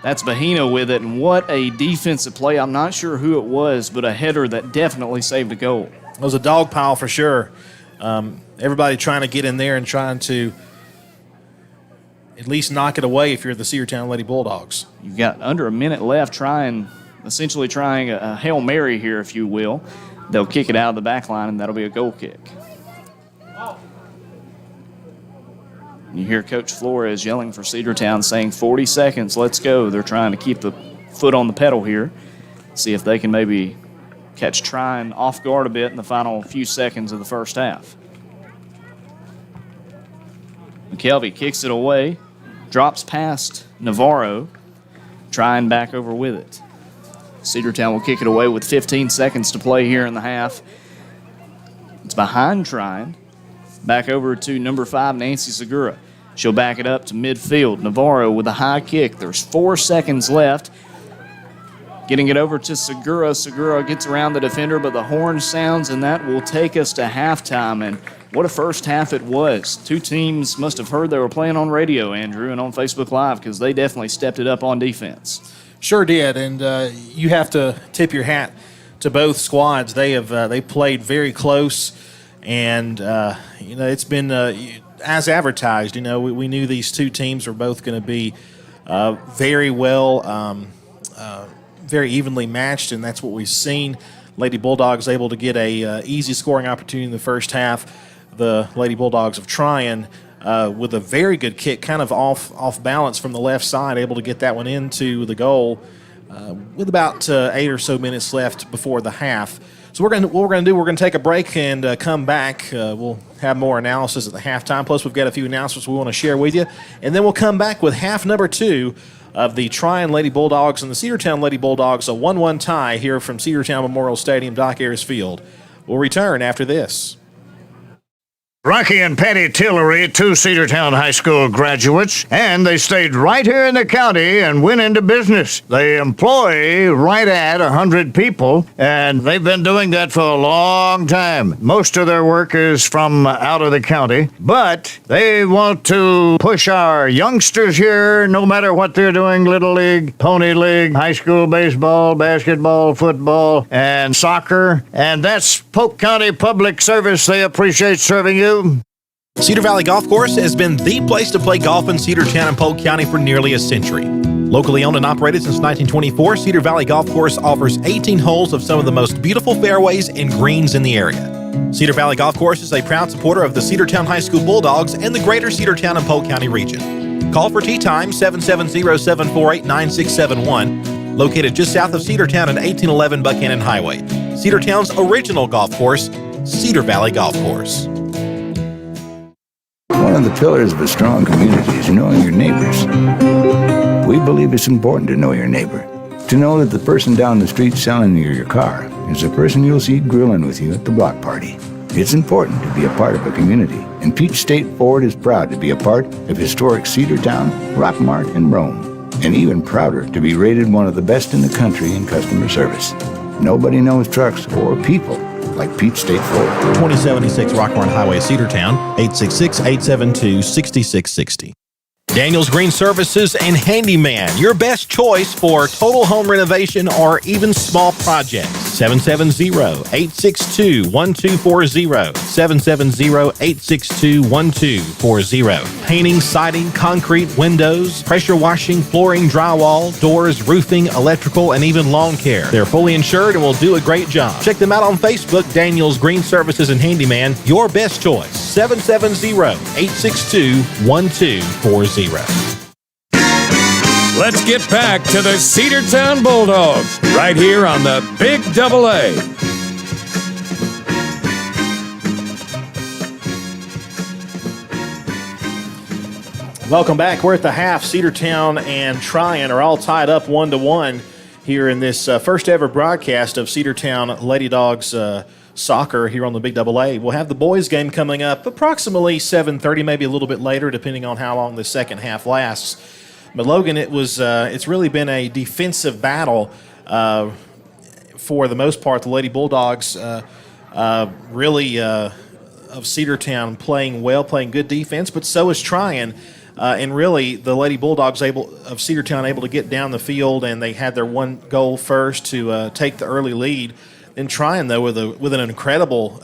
That's Bahina with it, and what a defensive play. I'm not sure who it was, but a header that definitely saved a goal. It was a dog pile for sure. Everybody trying to get in there and trying to at least knock it away if you're the Cedartown Lady Bulldogs. You've got under a minute left, essentially trying a Hail Mary here, if you will. They'll kick it out of the back line, and that'll be a goal kick. You hear Coach Flores yelling for Cedartown, saying 40 seconds, let's go. They're trying to keep the foot on the pedal here, see if they can maybe catch Trion off guard a bit in the final few seconds of the first half. McKelvey kicks it away, drops past Navarro, Trion back over with it. Cedartown will kick it away with 15 seconds to play here in the half. It's behind Trion. Back over to number 5, Nancy Segura. She'll back it up to midfield. Navarro with a high kick. There's 4 seconds left. Getting it over to Segura. Segura gets around the defender, but the horn sounds, and that will take us to halftime. And what a first half it was. 2 teams must have heard they were playing on radio, Andrew, and on Facebook Live, because they definitely stepped it up on defense. Sure did, and you have to tip your hat to both squads. They played very close. And, it's been as advertised. We knew these 2 teams were both going to be very well, very evenly matched, and that's what we've seen. Lady Bulldogs able to get a easy scoring opportunity in the first half. The Lady Bulldogs of Trion with a very good kick, kind of off balance from the left side, able to get that one into the goal with about 8 or so minutes left before the half. So what we're going to do, we're going to take a break and come back. We'll have more analysis at the halftime. Plus, we've got a few announcements we want to share with you. And then we'll come back with half number 2 of the Trion Lady Bulldogs and the Cedartown Lady Bulldogs, a 1-1 tie here from Cedartown Memorial Stadium, Doc Ayers Field. We'll return after this. Rocky and Patty Tillery, two Cedartown High School graduates, and they stayed right here in the county and went into business. They employ right at 100 people, and they've been doing that for a long time. Most of their work is from out of the county, but they want to push our youngsters here, no matter what they're doing, Little League, Pony League, high school baseball, basketball, football, and soccer, and that's Polk County Public Service. They appreciate serving you. Cedar Valley Golf Course has been the place to play golf in Cedartown and Polk County for nearly a century. Locally owned and operated since 1924, Cedar Valley Golf Course offers 18 holes of some of the most beautiful fairways and greens in the area. Cedar Valley Golf Course is a proud supporter of the Cedartown High School Bulldogs and the greater Cedartown and Polk County region. Call for tee time 770-748-9671, located just south of Cedartown at 1811 Buchanan Highway. Cedartown's original golf course, Cedar Valley Golf Course. One of the pillars of a strong community is knowing your neighbors. We believe it's important to know your neighbor. To know that the person down the street selling you your car is the person you'll see grilling with you at the block party. It's important to be a part of a community, and Peach State Ford is proud to be a part of historic Cedartown, Rockmart, and Rome, and even prouder to be rated one of the best in the country in customer service. Nobody knows trucks or people like Peach State Ford. 2076 Rockmart Highway, Cedartown, 866-872-6660. Daniel's Green Services and Handyman, your best choice for total home renovation or even small projects. 770-862-1240. 770-862-1240. Painting, siding, concrete, windows, pressure washing, flooring, drywall, doors, roofing, electrical, and even lawn care. They're fully insured and will do a great job. Check them out on Facebook, Daniel's Green Services and Handyman, your best choice. 770-862-1240. Let's get back to the Cedartown Bulldogs right here on the Big Double A. Welcome back. We're at the half. Cedartown and Trion are all tied up 1-1 here in this first ever broadcast of Cedartown Lady Dogs soccer here on the Big Double A. We'll have the boys game coming up approximately 7:30, maybe a little bit later, depending on how long the second half lasts. But Logan, it's really been a defensive battle for the most part. The Lady Bulldogs really of Cedartown playing well, playing good defense, but so is Trion. And really, the Lady Bulldogs of Cedartown able to get down the field, and they had their one goal first to take the early lead. Then Trion, though, with an incredible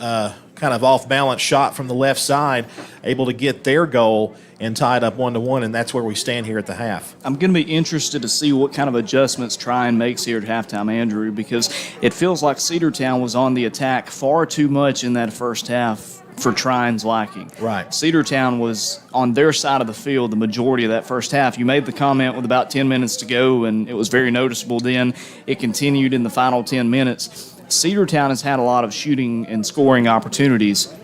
kind of off-balance shot from the left side, able to get their goal and tied up 1-1, and that's where we stand here at the half. I'm going to be interested to see what kind of adjustments Trion makes here at halftime, Andrew, because it feels like Cedartown was on the attack far too much in that first half for Trion's liking. Right. Cedartown was on their side of the field the majority of that first half. You made the comment with about 10 minutes to go, and it was very noticeable then. It continued in the final 10 minutes. Cedartown has had a lot of shooting and scoring opportunities.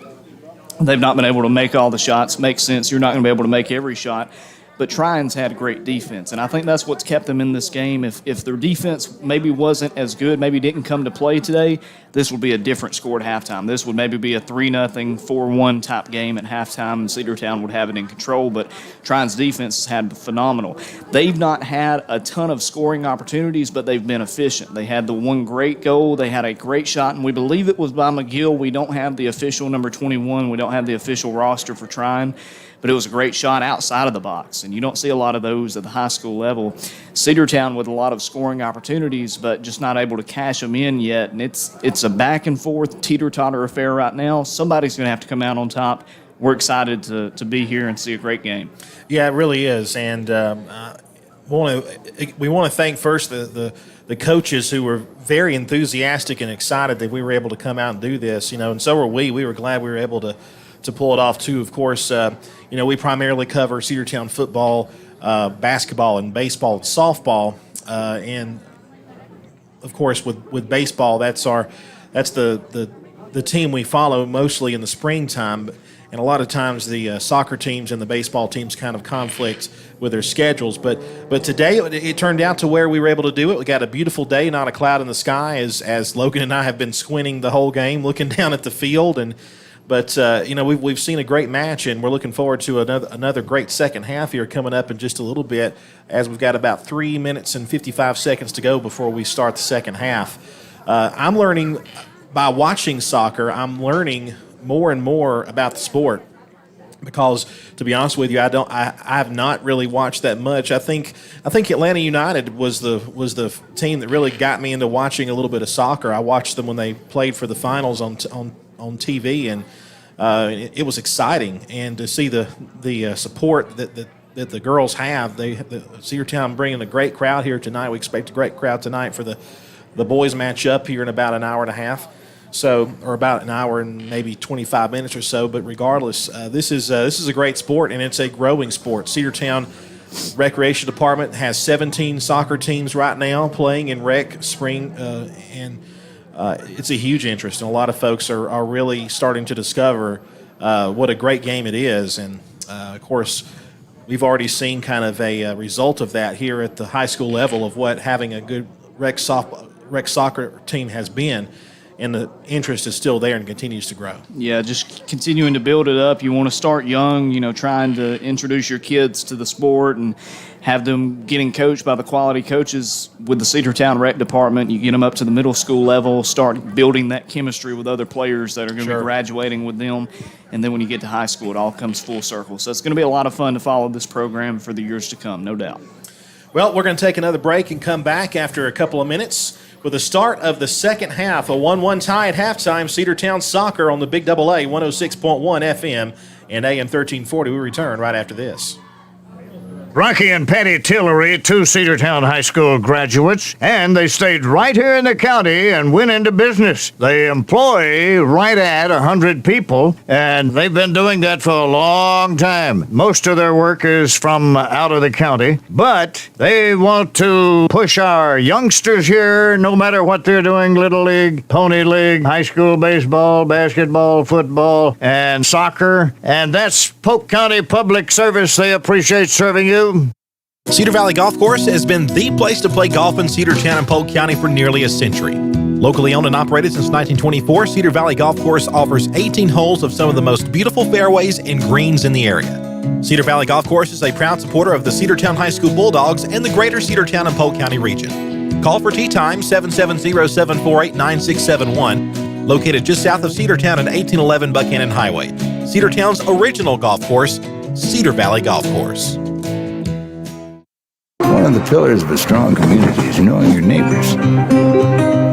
They've not been able to make all the shots. Makes sense. You're not going to be able to make every shot. But Trion's had great defense, and I think that's what's kept them in this game. If their defense maybe wasn't as good, maybe didn't come to play today, this would be a different score at halftime. This would maybe be a 3-0, 4-1 type game at halftime, and Cedartown would have it in control. But Trion's defense has had phenomenal. They've not had a ton of scoring opportunities, but they've been efficient. They had the one great goal. They had a great shot, and we believe it was by McGill. We don't have the official number 21. We don't have the official roster for Trion. But it was a great shot outside of the box, and you don't see a lot of those at the high school level. Cedartown with a lot of scoring opportunities, but just not able to cash them in yet, and it's a back-and-forth, teeter-totter affair right now. Somebody's going to have to come out on top. We're excited to be here and see a great game. Yeah, it really is, and we want to thank first the coaches who were very enthusiastic and excited that we were able to come out and do this, and so were we. We were glad we were able to pull it off, too. Of course, we primarily cover Cedartown football, basketball, and baseball and softball. And, of course, with baseball, that's the team we follow mostly in the springtime. And a lot of times the soccer teams and the baseball teams kind of conflict with their schedules. But today it turned out to where we were able to do it. We got a beautiful day, not a cloud in the sky, as Logan and I have been squinting the whole game, looking down at the field. And But we've seen a great match, and we're looking forward to another great second half here coming up in just a little bit, as we've got about 3 minutes and 55 seconds to go before we start the second half. I'm learning by watching soccer. I'm learning more and more about the sport, because, to be honest with you, I have not really watched that much. I think Atlanta United was the team that really got me into watching a little bit of soccer. I watched them when they played for the finals on TV, and it was exciting. And to see the support that the girls have, Cedartown bringing a great crowd here tonight. We expect a great crowd tonight for the boys match up here in about an hour and a half. Or about an hour and maybe 25 minutes or so. But regardless, this is a great sport, and it's a growing sport. Cedartown Recreation Department has 17 soccer teams right now playing in rec spring, and it's a huge interest. And a lot of folks are really starting to discover what a great game it is. And of course, we've already seen kind of a result of that here at the high school level of what having a good rec soccer team has been. And the interest is still there and continues to grow. Yeah, just continuing to build it up. You want to start young, trying to introduce your kids to the sport and have them getting coached by the quality coaches with the Cedartown Rec Department. You get them up to the middle school level, start building that chemistry with other players that are going to be graduating with them. And then when you get to high school, it all comes full circle. So it's going to be a lot of fun to follow this program for the years to come, no doubt. Well, we're going to take another break and come back after a couple of minutes with the start of the second half. A 1-1 tie at halftime. Cedartown Soccer on the Big AA 106.1 FM and AM 1340. We return right after this. Rocky and Patty Tillery, two Cedartown High School graduates, and they stayed right here in the county and went into business. They employ right at 100 people, and they've been doing that for a long time. Most of their work is from out of the county, but they want to push our youngsters here, no matter what they're doing, Little League, Pony League, high school baseball, basketball, football, and soccer, and that's Polk County Public Service. They appreciate serving you. Cedar Valley Golf Course has been the place to play golf in Cedartown and Polk County for nearly a century. Locally owned and operated since 1924, Cedar Valley Golf Course offers 18 holes of some of the most beautiful fairways and greens in the area. Cedar Valley Golf Course is a proud supporter of the Cedartown High School Bulldogs and the greater Cedartown and Polk County region. Call for tee time 770-748-9671, located just south of Cedartown at 1811 Buchanan Highway. Cedartown's original golf course, Cedar Valley Golf Course. One of the pillars of a strong community is knowing your neighbors.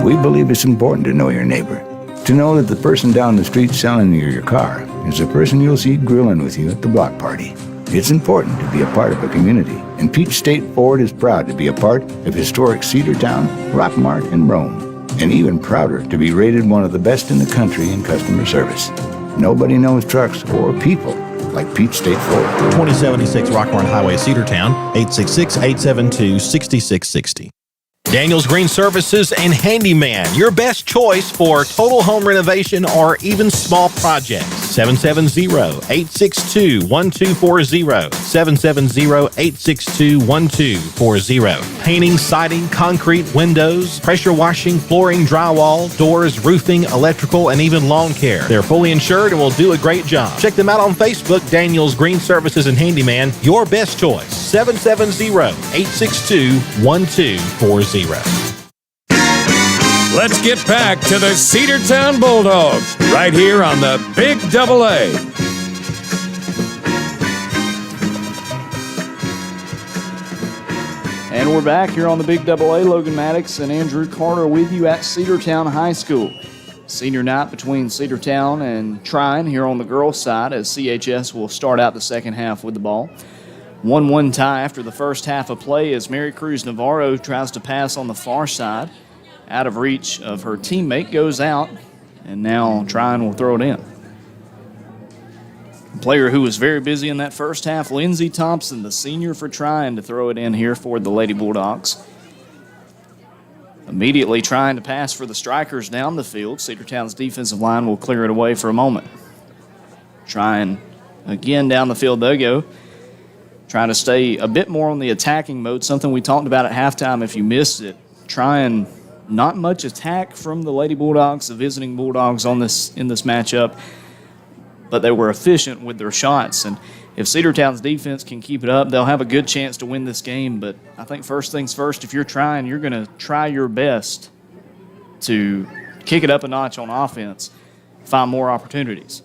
We believe it's important to know your neighbor. To know that the person down the street selling you your car is the person you'll see grilling with you at the block party. It's important to be a part of a community, and Peach State Ford is proud to be a part of historic Cedartown, Rockmart, and Rome, and even prouder to be rated one of the best in the country in customer service. Nobody knows trucks or people like Peach State Ford. 2076 Rockmart Highway, Cedartown, 866-872-6660. Daniel's Green Services and Handyman, your best choice for total home renovation or even small projects. 770-862-1240. 770-862-1240. Painting, siding, concrete, windows, pressure washing, flooring, drywall, doors, roofing, electrical, and even lawn care. They're fully insured and will do a great job. Check them out on Facebook, Daniel's Green Services and Handyman, your best choice. 770-862-1240. Let's get back to the Cedartown Bulldogs right here on the Big AA. And we're back here on the Big AA. Logan Maddox and Andrew Carter with you at Cedartown High School. Senior night between Cedartown and Trion here on the girls' side, as CHS will start out the second half with the ball. 1-1 tie after the first half of play as Mary Cruz Navarro tries to pass on the far side. Out of reach of her teammate, goes out, and now Trion will throw it in. A player who was very busy in that first half, Lindsey Thompson, the senior for Trion, to throw it in here for the Lady Bulldogs. Immediately trying to pass for the strikers down the field. Cedartown's defensive line will clear it away for a moment. Trion again down the field they go. Trying to stay a bit more on the attacking mode, something we talked about at halftime if you missed it. Trying not much attack from the Lady Bulldogs, the visiting Bulldogs in this matchup. but they were efficient with their shots. And if Cedartown's defense can keep it up, they'll have a good chance to win this game. But I think first things first, if you're trying, you're going to try your best to kick it up a notch on offense, find more opportunities.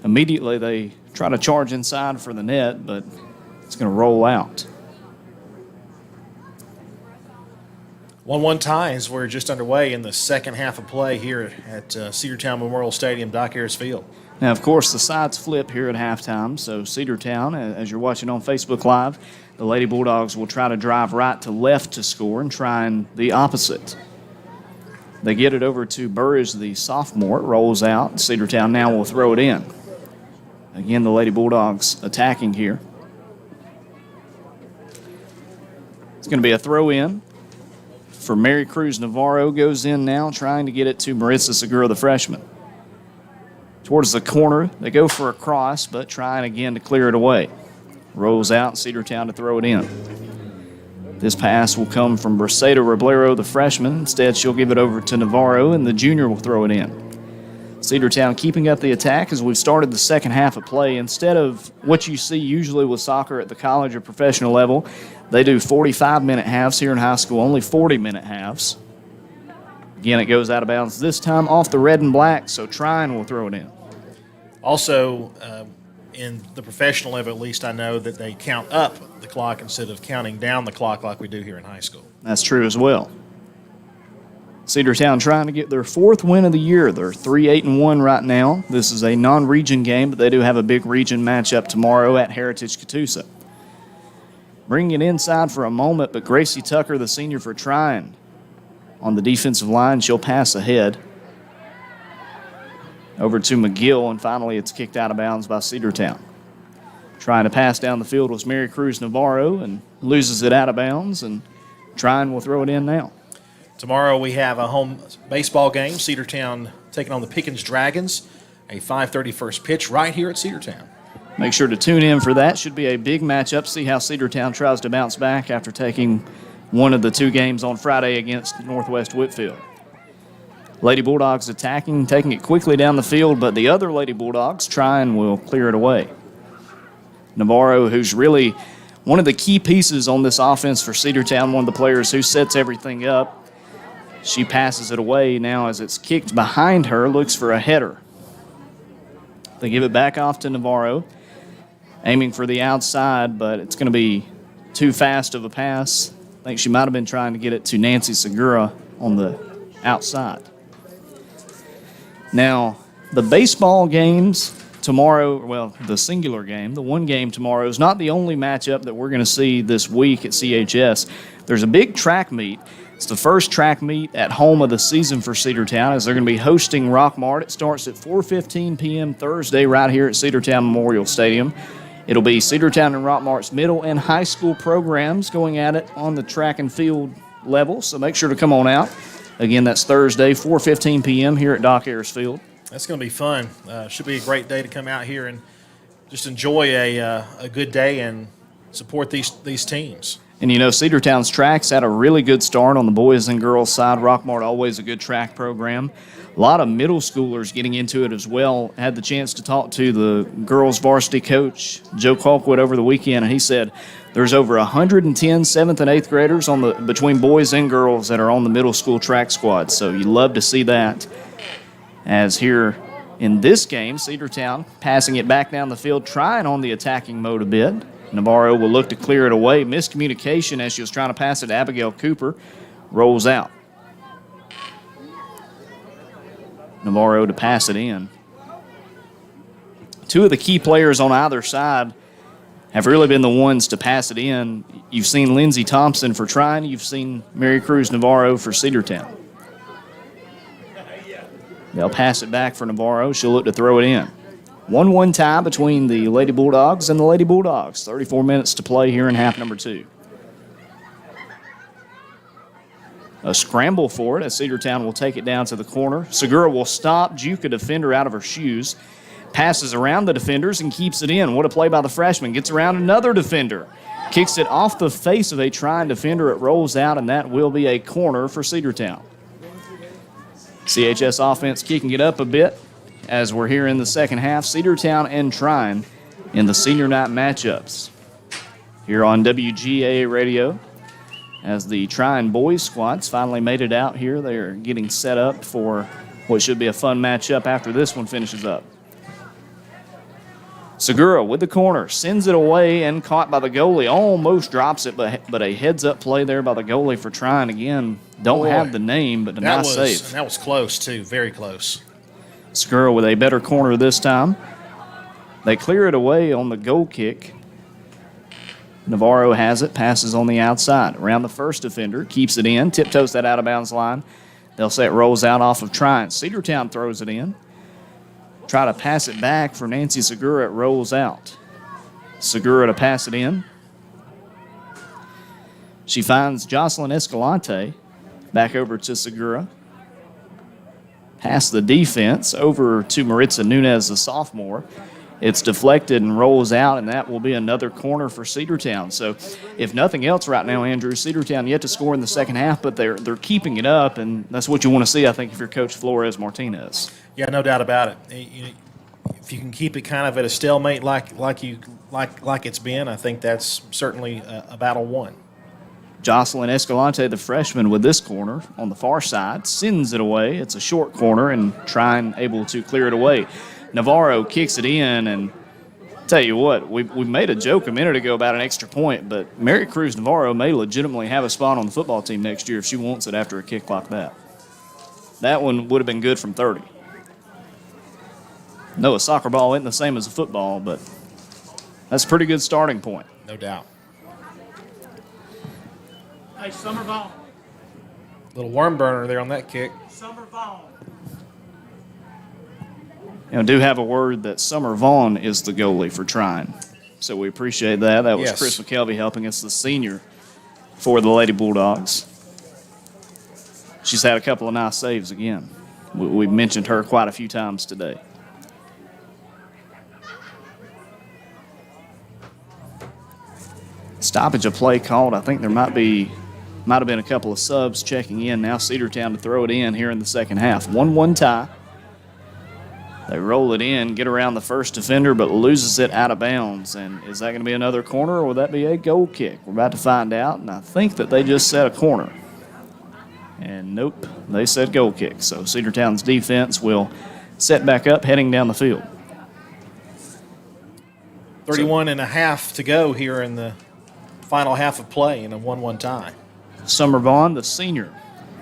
Immediately, they try to charge inside for the net, but it's going to roll out. 1-1 ties. We're just underway in the second half of play here at Cedartown Memorial Stadium, Dock Ayers Field. Now, of course, the sides flip here at halftime. So Cedartown, as you're watching on Facebook Live, the Lady Bulldogs will try to drive right to left to score and trying the opposite. They get it over to Burridge, the sophomore. It rolls out. Cedartown now will throw it in. Again, the Lady Bulldogs attacking here. It's going to be a throw in for Mary Cruz Navarro. Goes in now, trying to get it to Marissa Segura, the freshman. Towards the corner, they go for a cross, but trying again to clear it away. Rolls out, Cedartown to throw it in. This pass will come from Briseida Roblero, the freshman. Instead, she'll give it over to Navarro, and the junior will throw it in. Cedartown keeping up the attack as we've started the second half of play. Instead of what you see usually with soccer at the college or professional level, they do 45-minute halves here in high school, only 40-minute halves. Again, it goes out of bounds this time off the red and black, so Trion will throw it in. Also, in the professional level, at least I know that they count up the clock instead of counting down the clock like we do here in high school. That's true as well. Cedartown trying to get their fourth win of the year. They're 3-8-1 right now. This is a non-region game, but they do have a big region matchup tomorrow at Heritage Catoosa. Bringing it inside for a moment, but Gracie Tucker, the senior for Trion, on the defensive line. She'll pass ahead over to McGill, and finally it's kicked out of bounds by Cedartown. Trying to pass down the field was Mary Cruz Navarro and loses it out of bounds, and Trion will throw it in now. Tomorrow we have a home baseball game. Cedartown taking on the Pickens Dragons, a 5:30 first pitch right here at Cedartown. Make sure to tune in for that. Should be a big matchup. See how Cedartown tries to bounce back after taking one of the two games on Friday against Northwest Whitfield. Lady Bulldogs attacking, taking it quickly down the field, but the other Lady Bulldogs trying will clear it away. Navarro, who's really one of the key pieces on this offense for Cedartown, one of the players who sets everything up. She passes it away now as it's kicked behind her, looks for a header. They give it back off to Navarro, aiming for the outside, but it's going to be too fast of a pass. I think she might have been trying to get it to Nancy Segura on the outside. Now, the baseball games tomorrow, well, the singular game, the one game tomorrow, is not the only matchup that we're going to see this week at CHS. There's a big track meet. It's the first track meet at home of the season for Cedartown as they're going to be hosting Rockmart. It starts at 4:15 p.m. Thursday right here at Cedartown Memorial Stadium. It'll be Cedartown and Rockmart's middle and high school programs going at it on the track and field level, so make sure to come on out. Again, that's Thursday, 4:15 p.m. here at Dock Ayers Field. That's going to be fun. Should be a great day to come out here and just enjoy a good day and support these teams. And, you know, Cedartown's track's had a really good start on the boys and girls side. Rockmart, always a good track program. A lot of middle schoolers getting into it as well. Had the chance to talk to the girls' varsity coach, Joe Colquitt, over the weekend, and he said there's over 110 7th and 8th graders between boys and girls that are on the middle school track squad. So you love to see that. As here in this game, Cedartown passing it back down the field, trying on the attacking mode a bit. Navarro will look to clear it away. Miscommunication as she was trying to pass it to Abigail Cooper. Rolls out. Navarro to pass it in. Two of the key players on either side have really been the ones to pass it in. You've seen Lindsey Thompson for Trion. You've seen Mary Cruz Navarro for Cedartown. They'll pass it back for Navarro. She'll look to throw it in. 1-1 tie between the Lady Bulldogs and the Lady Bulldogs. 34 minutes to play here in half number 2. A scramble for it as Cedartown will take it down to the corner. Segura will stop, juke a defender out of her shoes. Passes around the defenders and keeps it in. What a play by the freshman. Gets around another defender. Kicks it off the face of a trying defender. It rolls out, and that will be a corner for Cedartown. CHS offense kicking it up a bit. as we're here in the second half. Cedartown and Trion in the senior night matchups here on WGAA Radio. As the Trion boys squads finally made it out here, they're getting set up for what should be a fun matchup after this one finishes up. Segura with the corner, sends it away and caught by the goalie. Almost drops it, but a heads-up play there by the goalie for Trion. Again, don't have the name, but a nice save. That was close, too. Very close. Segura with a better corner this time. They clear it away on the goal kick. Navarro has it, passes on the outside. Around the first defender, keeps it in, tiptoes that out-of-bounds line. They'll say it rolls out off of Trion. Cedartown throws it in. Try to pass it back for Nancy Segura. It rolls out. Segura to pass it in. She finds Jocelyn Escalante. Back over to Segura. Past the defense over to Maritza Nunez, the sophomore. It's deflected and rolls out, and that will be another corner for Cedartown. So if nothing else right now, Andrew, Cedartown yet to score in the second half, but they're keeping it up, and that's what you want to see, I think, if you're Coach Flores Martinez. Yeah, no doubt about it. If you can keep it kind of at a stalemate like it's been, I think that's certainly a battle won. Jocelyn Escalante, the freshman, with this corner on the far side, sends it away. It's a short corner, and Trion able to clear it away. Navarro kicks it in, and tell you what, we made a joke a minute ago about an extra point, but Mary Cruz Navarro may legitimately have a spot on the football team next year if she wants it after a kick like that. That one would have been good from 30. No, a soccer ball isn't the same as a football, but that's a pretty good starting point. No doubt. Hey, Summer Vaughn. Little worm burner there on that kick. Summer Vaughn. You know, do have a word that Summer Vaughn is the goalie for Trion. So we appreciate that. That was Yes. Chris McKelvey helping us, the senior for the Lady Bulldogs. She's had a couple of nice saves again. We've mentioned her quite a few times today. Stoppage of play called. I think there might have been a couple of subs checking in. Now Cedartown to throw it in here in the second half. 1-1 tie. They roll it in, get around the first defender, but loses it out of bounds. And is that going to be another corner, or will that be a goal kick? We're about to find out, and I think that they just set a corner. And nope, they said goal kick. So Cedartown's defense will set back up, heading down the field. 31 and a half to go here in the final half of play in a 1-1 tie. Summer Vaughn, the senior,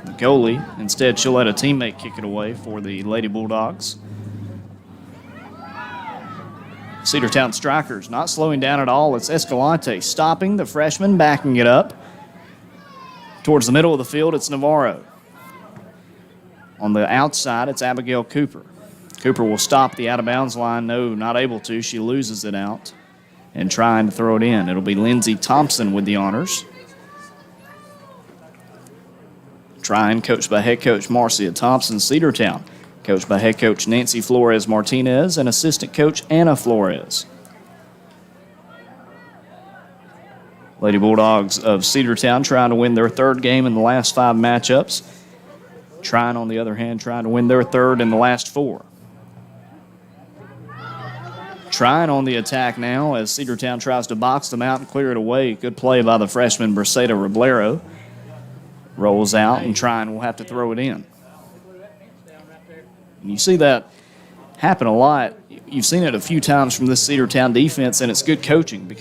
the goalie. Instead, she'll let a teammate kick it away for the Lady Bulldogs. Cedartown strikers not slowing down at all. It's Escalante stopping, the freshman backing it up. Towards the middle of the field, it's Navarro. On the outside, it's Abigail Cooper. Cooper will stop the out-of-bounds line. No, not able to. She loses it out and trying to throw it in. It'll be Lindsey Thompson with the honors. Trion, coached by head coach Marcia Thompson. Cedartown, coached by head coach Nancy Flores Martinez and assistant coach Anna Flores. Lady Bulldogs of Cedartown trying to win their third game in the last 5 matchups. Trion, on the other hand, trying to win their third in the last 4. Trion on the attack now as Cedartown tries to box them out and clear it away. Good play by the freshman Braceta Roblero. Rolls out, and Trion will have to throw it in. And you see that happen a lot. You've seen it a few times from this Cedartown defense, and it's good coaching because